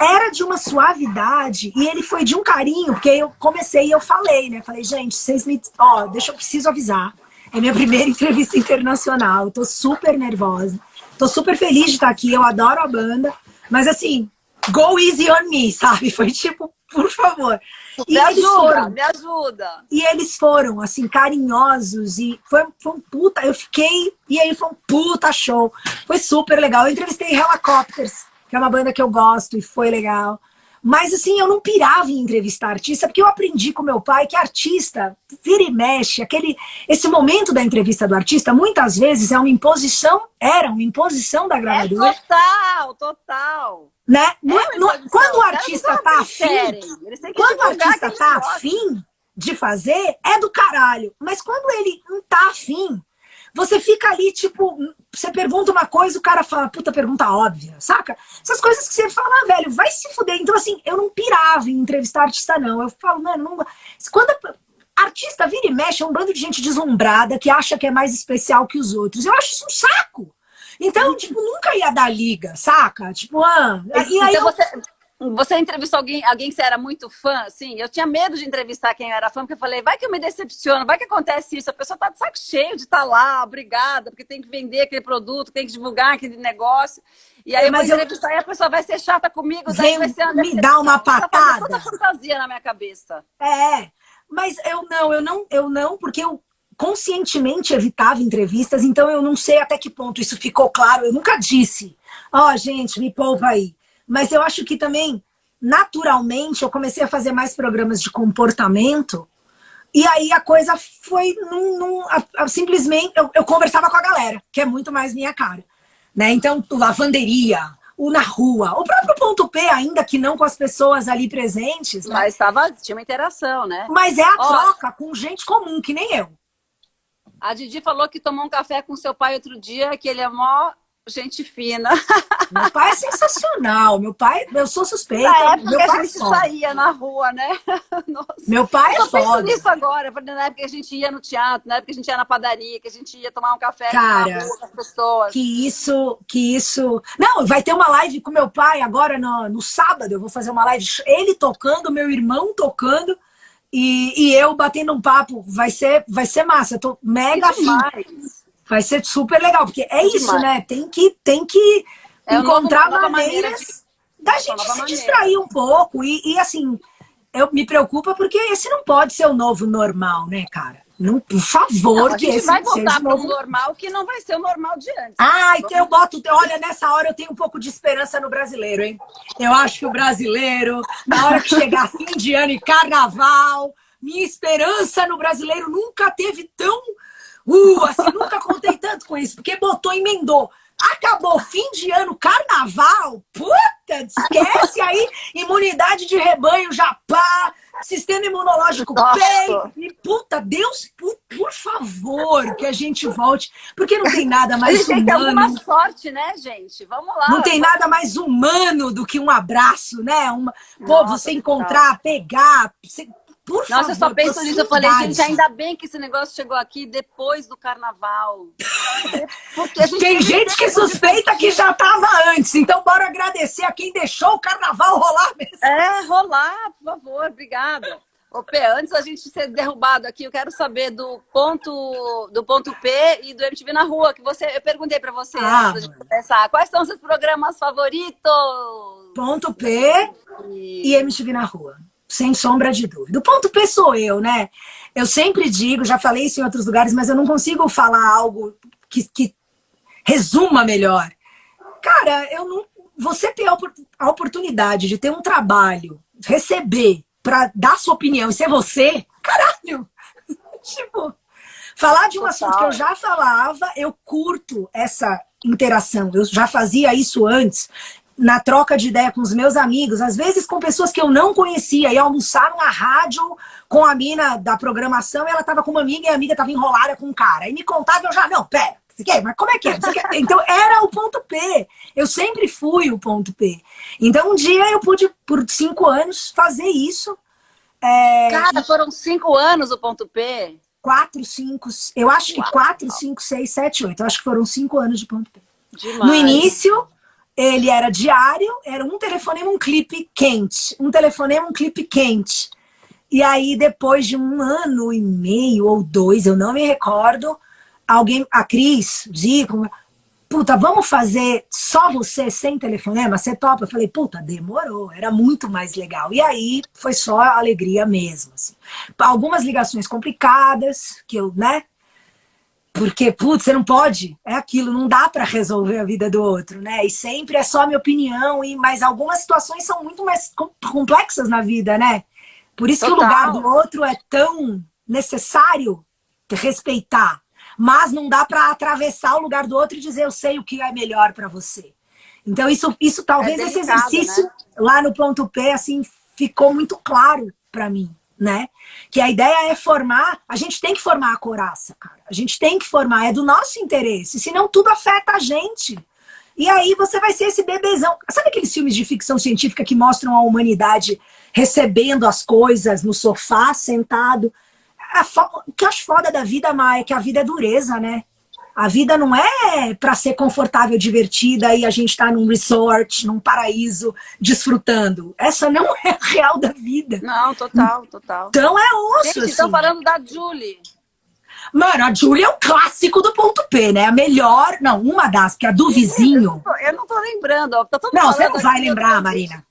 Era de uma suavidade e ele foi de um carinho, porque eu comecei e eu falei, né? Falei, gente, vocês me... Ó, eu preciso avisar. É minha primeira entrevista internacional. Tô super nervosa. Tô super feliz de estar aqui. Eu adoro a banda. Mas assim, go easy on me, sabe? Foi tipo, por favor. E me ajuda, me ajuda. E eles foram, assim, carinhosos. E foi um puta... Eu fiquei... E aí foi um puta show. Foi super legal. Eu entrevistei Helicopters, que é uma banda que eu gosto. E foi legal. Mas, assim, eu não pirava em entrevistar artista, porque eu aprendi com meu pai que artista vira e mexe. Esse momento da entrevista do artista, muitas vezes, era uma imposição da gravadora. Total. Né? Quando o artista tá afim, quando o artista tá afim de fazer, é do caralho. Mas quando ele não tá afim, você fica ali, tipo, você pergunta uma coisa, o cara fala, puta pergunta óbvia, saca? Essas coisas que você fala, velho, vai se fuder. Então, assim, eu não pirava em entrevistar artista, não. Eu falo, mano, não... Quando artista vira e mexe, é um bando de gente deslumbrada que acha que é mais especial que os outros. Eu acho isso um saco. Então, tipo, nunca ia dar liga, saca? Tipo, e aí então você entrevistou alguém que você era muito fã, assim? Eu tinha medo de entrevistar quem era fã, porque eu falei, vai que eu me decepciono, vai que acontece isso, a pessoa tá de saco cheio de estar lá, obrigada, porque tem que vender aquele produto, tem que divulgar aquele negócio. E aí eu vou entrevistar e a pessoa vai ser chata comigo, daí vai ser uma me dá uma patada. Toda fantasia na minha cabeça. Mas eu não, porque eu conscientemente evitava entrevistas, então eu não sei até que ponto isso ficou claro. Eu nunca disse, gente, me poupa aí. Mas eu acho que também, naturalmente, eu comecei a fazer mais programas de comportamento e aí a coisa foi simplesmente, eu conversava com a galera, que é muito mais minha cara. Né? Então, lavanderia, o na rua, o próprio ponto P, ainda que não com as pessoas ali presentes. Né? Mas tinha uma interação, né? Mas é a troca com gente comum, que nem eu. A Didi falou que tomou um café com seu pai outro dia, que ele é mó gente fina. Meu pai é sensacional. Meu pai, eu sou suspeita. Na época meu que pai a gente saía na rua, né? Nossa. Meu pai é foda. Eu penso nisso agora. Na época que a gente ia no teatro, na época que a gente ia na padaria, que a gente ia tomar um café na rua com as pessoas. Que isso... Não, vai ter uma live com meu pai agora no sábado. Eu vou fazer uma live, ele tocando, meu irmão tocando. E eu batendo um papo, vai ser massa. Eu tô mega afim. Vai ser super legal, porque é isso, né? Tem que encontrar maneiras da gente se distrair um pouco. E assim, eu me preocupa porque esse não pode ser o novo normal, né, cara? Não, por favor, que esse vai voltar para o normal, que não vai ser o normal de antes. Então eu boto... Olha, nessa hora eu tenho um pouco de esperança no brasileiro, hein? Eu acho que o brasileiro, na hora que chegar fim de ano e carnaval, minha esperança no brasileiro nunca teve tão... assim, nunca contei tanto com isso, porque emendou. Acabou fim de ano, carnaval, puta, esquece aí, imunidade de rebanho já pá, sistema imunológico bem, e puta, Deus, por favor, que a gente volte, porque não tem nada mais humano. Tem que ter alguma sorte, né, gente? Vamos lá. Não tem nada mais humano do que um abraço, né? Você encontrar, pegar... Por favor, eu só penso nisso. Eu falei, gente, ainda bem que esse negócio chegou aqui depois do carnaval. Porque tem gente que suspeita que já estava antes. Então, bora agradecer a quem deixou o carnaval rolar mesmo. Rolar, por favor. Obrigada. Ô, Pê, antes da gente ser derrubado aqui, eu quero saber do ponto P e do MTV na Rua, que eu perguntei para você antes de começar. Quais são os seus programas favoritos? Ponto P e MTV na Rua. Sem sombra de dúvida. O ponto P sou eu, né? Eu sempre digo, já falei isso em outros lugares, mas eu não consigo falar algo que resuma melhor. Cara, você ter a oportunidade de ter um trabalho, receber, pra dar sua opinião e ser você, caralho! Tipo, falar de um assunto que eu já falava, eu curto essa interação. Eu já fazia isso antes. na troca de ideia com os meus amigos, às vezes com pessoas que eu não conhecia, e almoçar numa rádio com a mina da programação, e ela tava com uma amiga, e a amiga tava enrolada com um cara. E me contava, eu já, não, pera, mas como é que é? Então era o ponto P. Eu sempre fui o ponto P. Então um dia eu pude, por 5 anos, fazer isso. Cara, foram 5 anos o ponto P? 4, 5, eu acho que 4, 5, 6, 7, 8. Eu acho que foram 5 anos de ponto P. Demais. No início, ele era diário, era um telefonema, um clipe quente. Um telefonema, um clipe quente. E aí, depois de 1 ano e meio ou 2, eu não me recordo, a Cris, Zico, puta, vamos fazer só você sem telefonema? Você topa? Eu falei, puta, demorou, era muito mais legal. E aí, foi só alegria mesmo. Assim. Algumas ligações complicadas, que eu, né? Porque, putz, você não pode, é aquilo, não dá pra resolver a vida do outro, né? E sempre é só minha opinião, mas algumas situações são muito mais complexas na vida, né? Por isso que o lugar do outro é tão necessário respeitar. Mas não dá pra atravessar o lugar do outro e dizer eu sei o que é melhor pra você. Então isso talvez esse exercício, né? Lá no ponto P, assim, ficou muito claro pra mim. Né? Que a ideia é formar, a gente tem que formar a couraça, cara. A gente tem que formar, é do nosso interesse, senão tudo afeta a gente. E aí você vai ser esse bebezão. Sabe aqueles filmes de ficção científica que mostram a humanidade recebendo as coisas no sofá, sentado? O que eu acho foda da vida, Maia, é que a vida é dureza, né? A vida não é pra ser confortável, divertida e a gente tá num resort, num paraíso, desfrutando. Essa não é a real da vida. Não, total. Então é osso, gente, assim. estão falando da Julie. Mano, a Julie é um clássico do ponto P, né? A melhor, não, uma das, que é a do vizinho. Eu não tô lembrando. Ó, tá todo não, mundo você não vai aqui, lembrar, Marina.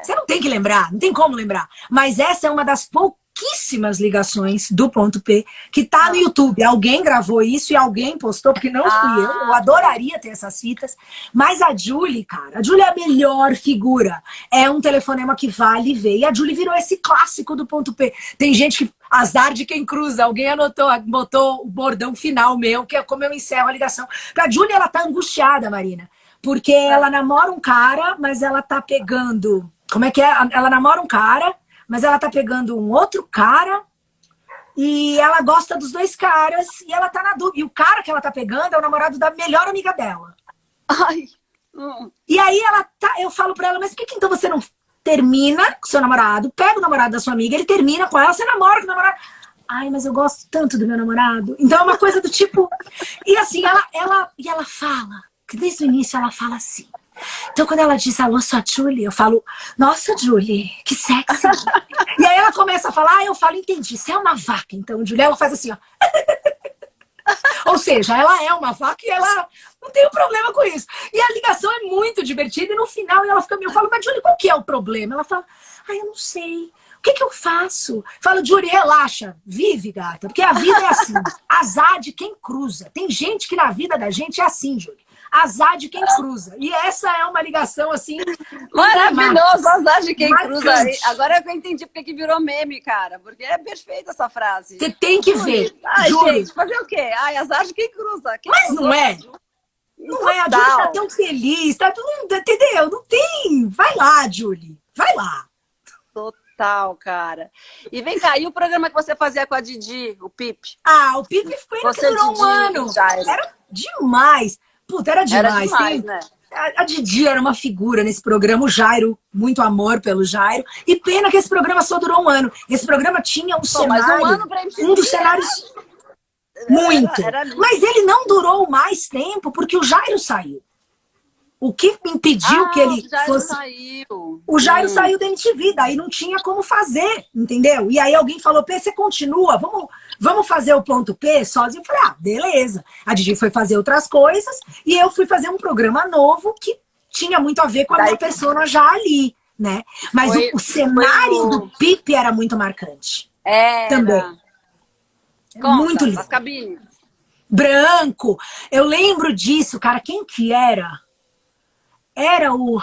Você não tem que lembrar, não tem como lembrar. Mas essa é uma das pouquíssimas ligações do ponto P que tá no YouTube. Alguém gravou isso e alguém postou, porque não fui eu. Eu adoraria ter essas fitas. Mas a Julie, cara, a Julie é a melhor figura. É um telefonema que vale ver. E a Julie virou esse clássico do ponto P. Tem gente que... Azar de quem cruza. Alguém botou o bordão final meu, que é como eu encerro a ligação. Pra Julie, ela tá angustiada, Marina. Porque ela namora um cara, mas ela tá pegando... Como é que é? Ela namora um cara, mas ela tá pegando um outro cara e ela gosta dos 2 caras e ela tá na dúvida. E o cara que ela tá pegando é o namorado da melhor amiga dela. Ai. E aí eu falo pra ela, mas por que então você não termina com seu namorado, pega o namorado da sua amiga, ele termina com ela, você namora com o namorado. Ai, mas eu gosto tanto do meu namorado. Então é uma coisa do tipo... E assim, ela fala, que desde o início ela fala assim. Então, quando ela diz alô, sou a Julie, eu falo, nossa, Julie, que sexy. E aí ela começa a falar, eu falo, entendi, você é uma vaca. Então, Julie, ela faz assim, ó. Ou seja, ela é uma vaca e ela não tem um problema com isso. E a ligação é muito divertida e no final ela fica meio, eu falo, mas Julie, qual que é o problema? Ela fala, ai, eu não sei. O que eu faço? Eu falo, Julie, relaxa, vive, gata, porque a vida é assim. Azar de quem cruza. Tem gente que na vida da gente é assim, Julie. Azar de quem cruza. E essa é uma ligação, assim... Maravilhoso, azar de quem marcante. Cruza. Agora eu entendi porque que virou meme, cara. Porque é perfeita essa frase. Você tem que ver. Ai, Julie. gente, fazer o quê? Ai, azar de quem cruza. Quem Mas não é? Não é, a Julie tá tão feliz, tá tudo... Entendeu? Não tem. Vai lá, Julie. Vai lá. Total, cara. E vem cá, e o programa que você fazia com a Didi, o Pipe? Ah, o Pipe foi que durou Didi, 1 ano. Era demais. Puta, era demais. Era demais, né? A Didi era uma figura nesse programa, o Jairo, muito amor pelo Jairo. E pena que esse programa só durou 1 ano. Esse programa tinha um cenário, mas 1 ano pra MTV, um dos cenários muito. Mas ele não durou mais tempo porque o Jairo saiu. O que impediu que ele fosse... Saiu. O Jairo saiu da MTV, daí não tinha como fazer, entendeu? E aí alguém falou, P, você continua, vamos fazer o ponto P sozinho? Eu falei, ah, beleza. A Didi foi fazer outras coisas e eu fui fazer um programa novo que tinha muito a ver com a minha persona já ali, né? Mas o cenário do Pipe era muito marcante. Também. Conta, muito lindo. As cabines. Branco. Eu lembro disso, cara. Quem que era? Era o...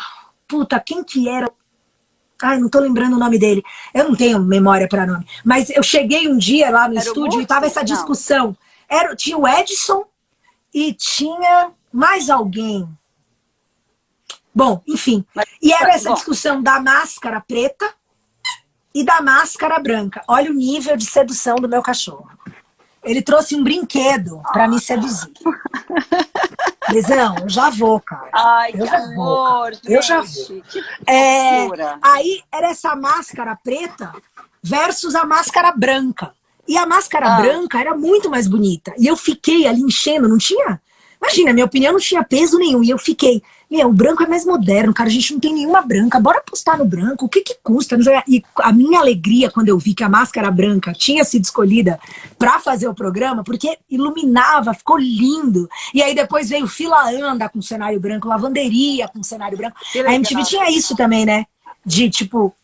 Puta, quem que era? Ai, não tô lembrando o nome dele. Eu não tenho memória para nome. Mas eu cheguei um dia lá no estúdio e tava essa discussão. Tinha o Edson e tinha mais alguém. Bom, enfim. E era essa discussão da máscara preta e da máscara branca. Olha o nível de sedução do meu cachorro. Ele trouxe um brinquedo para me seduzir. Lesão, eu já vou, cara. Ai, eu que já amor, vou, cara. gente. Eu já vou. Aí era essa máscara preta versus a máscara branca. E a máscara branca era muito mais bonita. E eu fiquei ali enchendo, não tinha... Imagina, minha opinião não tinha peso nenhum. E eu fiquei, o branco é mais moderno, cara, a gente não tem nenhuma branca, bora apostar no branco, o que que custa? E a minha alegria quando eu vi que a máscara branca tinha sido escolhida pra fazer o programa, porque iluminava, ficou lindo. E aí depois veio Fila Anda com cenário branco, Lavanderia com cenário branco. A MTV tinha isso também, né? De, tipo,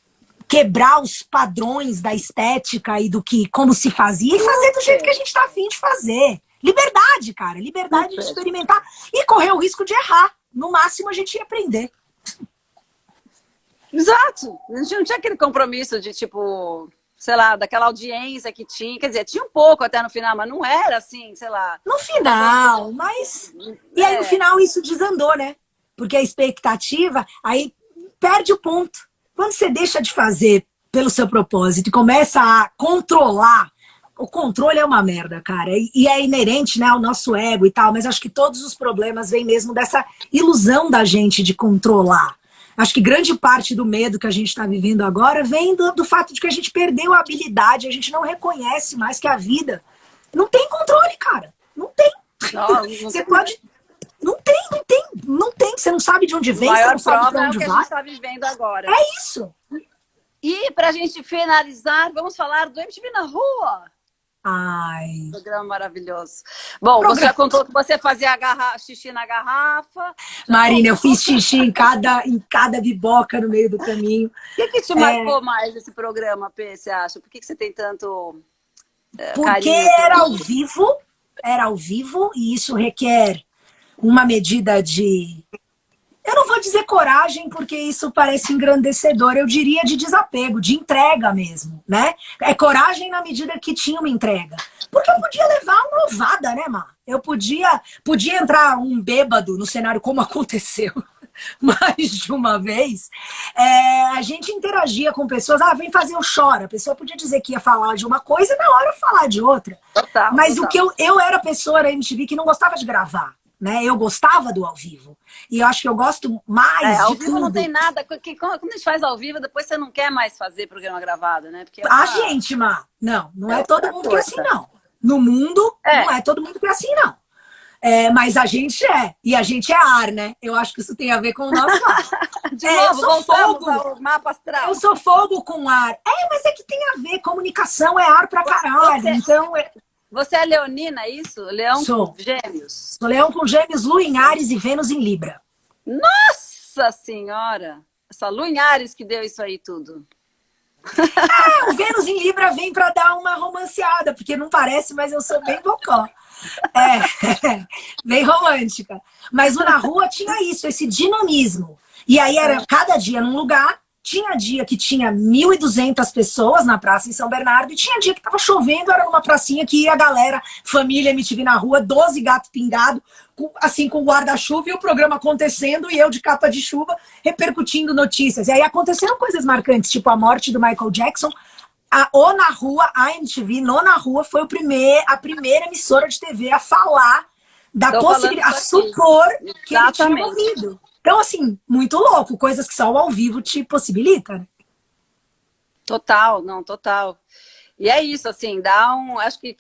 quebrar os padrões da estética e do que, como se fazia, e fazer do jeito que a gente tá afim de fazer. Liberdade, cara. Liberdade de experimentar e correr o risco de errar. No máximo, a gente ia aprender. Exato. A gente não tinha aquele compromisso de, tipo, sei lá, daquela audiência que tinha. Quer dizer, tinha um pouco até no final, mas não era assim, sei lá. No final, mas... E aí, no final, isso desandou, né? Porque a expectativa, aí perde o ponto. Quando você deixa de fazer pelo seu propósito e começa a controlar, o controle é uma merda, cara. E é inerente, né, ao nosso ego e tal, mas acho que todos os problemas vêm mesmo dessa ilusão da gente de controlar. Acho que grande parte do medo que a gente está vivendo agora vem do fato de que a gente perdeu a habilidade, a gente não reconhece mais que a vida não tem controle, cara. Não tem. Você pode... Não tem. Você não sabe de onde vem, você não sabe pra onde vai. É o que a gente está vivendo agora. É isso. E pra gente finalizar, vamos falar do MTV na Rua. Ai. Programa maravilhoso. Bom, você já contou que você fazia xixi na garrafa. Marina, eu fiz xixi em cada biboca no meio do caminho. O que te marcou mais esse programa, P, você acha? Por que você tem tanto Porque carinho? Era ao vivo, e isso requer uma medida de... Eu não vou dizer coragem, porque isso parece engrandecedor. Eu diria de desapego, de entrega mesmo, né? É coragem na medida que tinha uma entrega. Porque eu podia levar uma ovada, né, Má? Eu podia entrar um bêbado no cenário, como aconteceu mais de uma vez. A gente interagia com pessoas. Vem fazer o chora. A pessoa podia dizer que ia falar de uma coisa e na hora falar de outra. Total, Mas total. O que eu era a pessoa na MTV que não gostava de gravar. Né? Eu gostava do ao vivo. E eu acho que eu gosto mais de ao vivo tudo. não tem nada. Quando a gente faz ao vivo, depois você não quer mais fazer programa gravado, né? Porque gente, Má. Não é todo mundo que é assim, não. No mundo, não é todo mundo que é assim, não. Mas a gente é. E a gente é ar, né? Eu acho que isso tem a ver com o nosso ar. De novo, voltamos fogo. ao mapa astral. Eu sou fogo com ar. Mas é que tem a ver. Comunicação é ar pra caralho. Então... Você é leonina, é isso? Leão com gêmeos? Sou leão com gêmeos, Lua em Áries e Vênus em Libra. Nossa Senhora! Essa Lua em Áries que deu isso aí tudo. O Vênus em Libra vem pra dar uma romanceada, porque não parece, mas eu sou bem bocó. Bem romântica. Mas o Na Rua tinha isso, esse dinamismo. E aí era cada dia num lugar. Tinha dia que tinha 1.200 pessoas na praça em São Bernardo, e tinha dia que tava chovendo, era numa pracinha que ia a galera, família MTV na Rua, 12 gatos pingados, assim, com guarda-chuva, e o programa acontecendo, e eu de capa de chuva, repercutindo notícias. E aí aconteceram coisas marcantes, tipo a morte do Michael Jackson. O Na Rua, a MTV, no Na Rua, foi a primeira emissora de TV a falar da possibilidade, a supor que ele tinha morrido. Então, assim, muito louco. Coisas que só o ao vivo te possibilita, né? Total, não, total. E é isso, assim, dá um... Acho que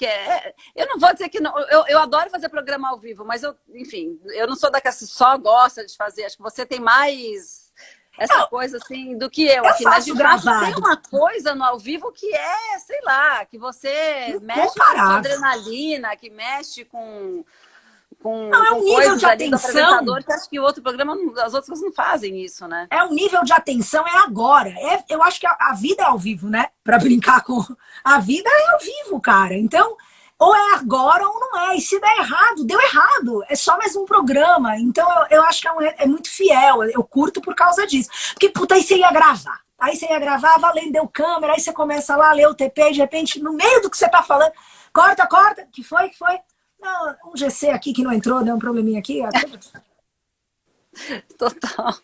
eu não vou dizer que não... Eu adoro fazer programa ao vivo, mas enfim, eu não sou daquela que só gosta de fazer. Acho que você tem mais essa coisa, assim, do que eu. Aqui, faço gravado. Tem uma coisa no ao vivo que sei lá, que você mexe com a sua adrenalina, que mexe com é um nível de atenção. Que acho que o outro programa, as outras coisas não fazem isso, né? É um nível de atenção, é agora. Eu acho que a vida é ao vivo, né? Pra brincar com... A vida é ao vivo, cara. Então, ou é agora ou não é. E se der errado, deu errado. É só mais um programa. Então, eu acho que é muito fiel. Eu curto por causa disso. Porque, puta, aí você ia gravar. Aí você ia gravar, valendo, deu câmera. Aí você começa lá a ler o TP e, de repente, no meio do que você tá falando, corta. Que foi? Não, um GC aqui que não entrou, deu um probleminha aqui. Total.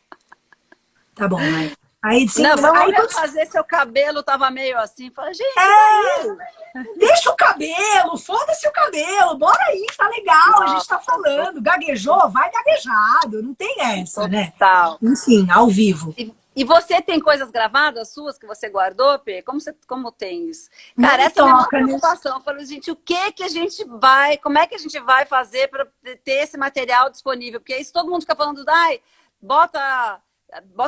Tá bom, vai. Aí, sim, Não, vamos aí, fazer seu cabelo, tava meio assim. Falei, gente, deixa o cabelo, foda-se o cabelo, bora aí, tá legal, a gente tá falando. Gaguejou, vai gaguejado, não tem essa, né? Total. Enfim, ao vivo. E você tem coisas gravadas suas que você guardou, Pê? Como tem isso? Não Cara, me essa é a minha toca, né? preocupação. Eu falei, gente, como é que a gente vai fazer para ter esse material disponível? Porque isso todo mundo fica falando, ai, bota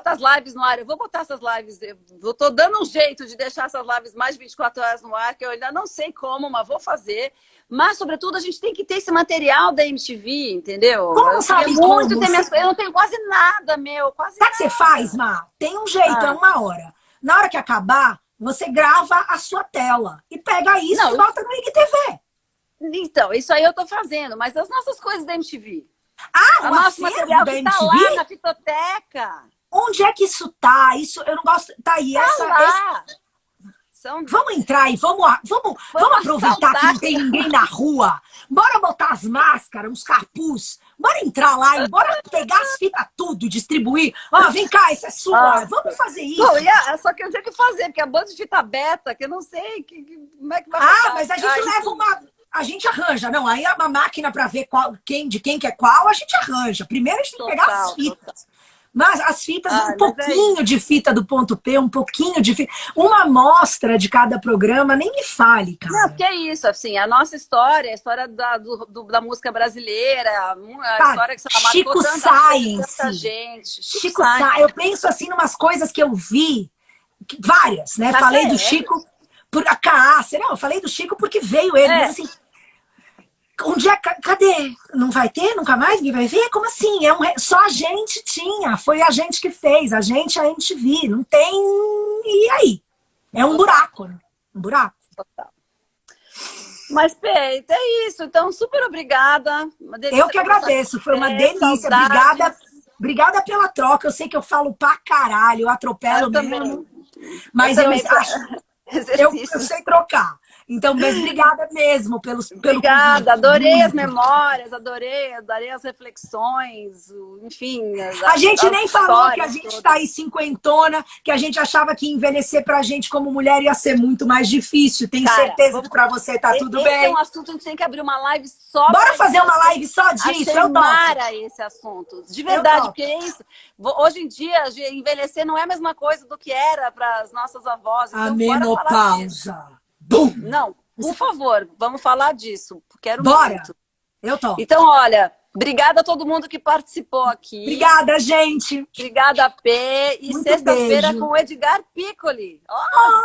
as lives no ar. Eu vou botar essas lives, eu tô dando um jeito de deixar essas lives mais de 24 horas no ar, que eu ainda não sei como, mas vou fazer. Mas, sobretudo, a gente tem que ter esse material da MTV, entendeu? Como sabe como? Eu não tenho quase nada, meu. Sabe o que você faz, Má? Tem um jeito, é 1 hora. Na hora que acabar, você grava a sua tela e pega isso e bota no IGTV. Então, isso aí eu tô fazendo, mas as nossas coisas da MTV. Ah, o nosso material da que MTV? tá lá na fitoteca. Onde é que isso tá? Isso eu não gosto. Tá aí, Tá lá. Vamos entrar e vamos aproveitar que não tem ninguém na rua. Bora botar as máscaras, uns capuz. Bora entrar lá e bora pegar as fitas tudo, distribuir. Ó, vem cá, isso é sua. Vamos fazer isso. Não, só que eu tenho que fazer, porque a banda de fita beta, que eu não sei como é que vai fazer. Mas a gente leva uma... A gente arranja, não. Aí uma máquina para ver de quem que é qual, a gente arranja. Primeiro a gente tem que pegar as fitas. Mas as fitas, um pouquinho de fita do ponto P, um pouquinho de fita. Uma amostra de cada programa, nem me fale, cara. Não, porque é isso, assim, a nossa história, a história da música brasileira, a história que você Chico tanta gente. Chico Science. Eu penso assim, em umas coisas que eu vi, várias, né? Falei do Chico por acaso. Não, eu falei do Chico porque veio ele, mas assim... Um dia, cadê? Não vai ter? Nunca mais ninguém vai ver? Como assim? Só a gente tinha. Foi a gente que fez. A MTV. Não tem... E aí? É um buraco, né? Um buraco. Total. Mas, Peita, é isso. Então, super obrigada. Eu que agradeço. Foi uma delícia. Obrigada pela troca. Eu sei que eu falo pra caralho. Eu atropelo mesmo. Mas eu sei trocar. Então, mas obrigada mesmo pelo Obrigada, adorei as memórias, adorei as reflexões, enfim. A gente nem falou que a gente tá aí cinquentona, que a gente achava que envelhecer pra gente como mulher ia ser muito mais difícil. Tenho certeza que pra você tá tudo bem. Esse é um assunto, a gente tem que abrir uma live só. Bora fazer uma live só disso, eu topo. Esse assunto, de verdade, porque é isso. Hoje em dia, envelhecer não é a mesma coisa do que era para as nossas avós. Então, a menopausa. Bum. Não, por favor, vamos falar disso. Quero muito. Eu tô. Então, olha, obrigada a todo mundo que participou aqui. Obrigada, gente. Obrigada, P. E sexta-feira com o Edgar Piccoli.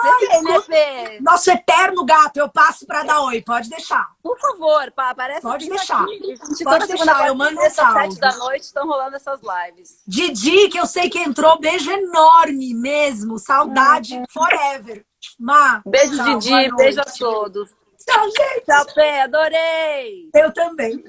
Você vem, né, P? Nosso eterno gato, eu passo para dar oi. Pode deixar. Por favor, aparece. Pode deixar. Aqui. Pode deixar, eu mando um salve. 7 da noite estão rolando essas lives. Didi, que eu sei que entrou, beijo enorme mesmo. Saudade forever. Má, beijo, tchau, Didi. Beijo a todos. Tchau, gente. Tchau, Pé. Adorei. Eu também.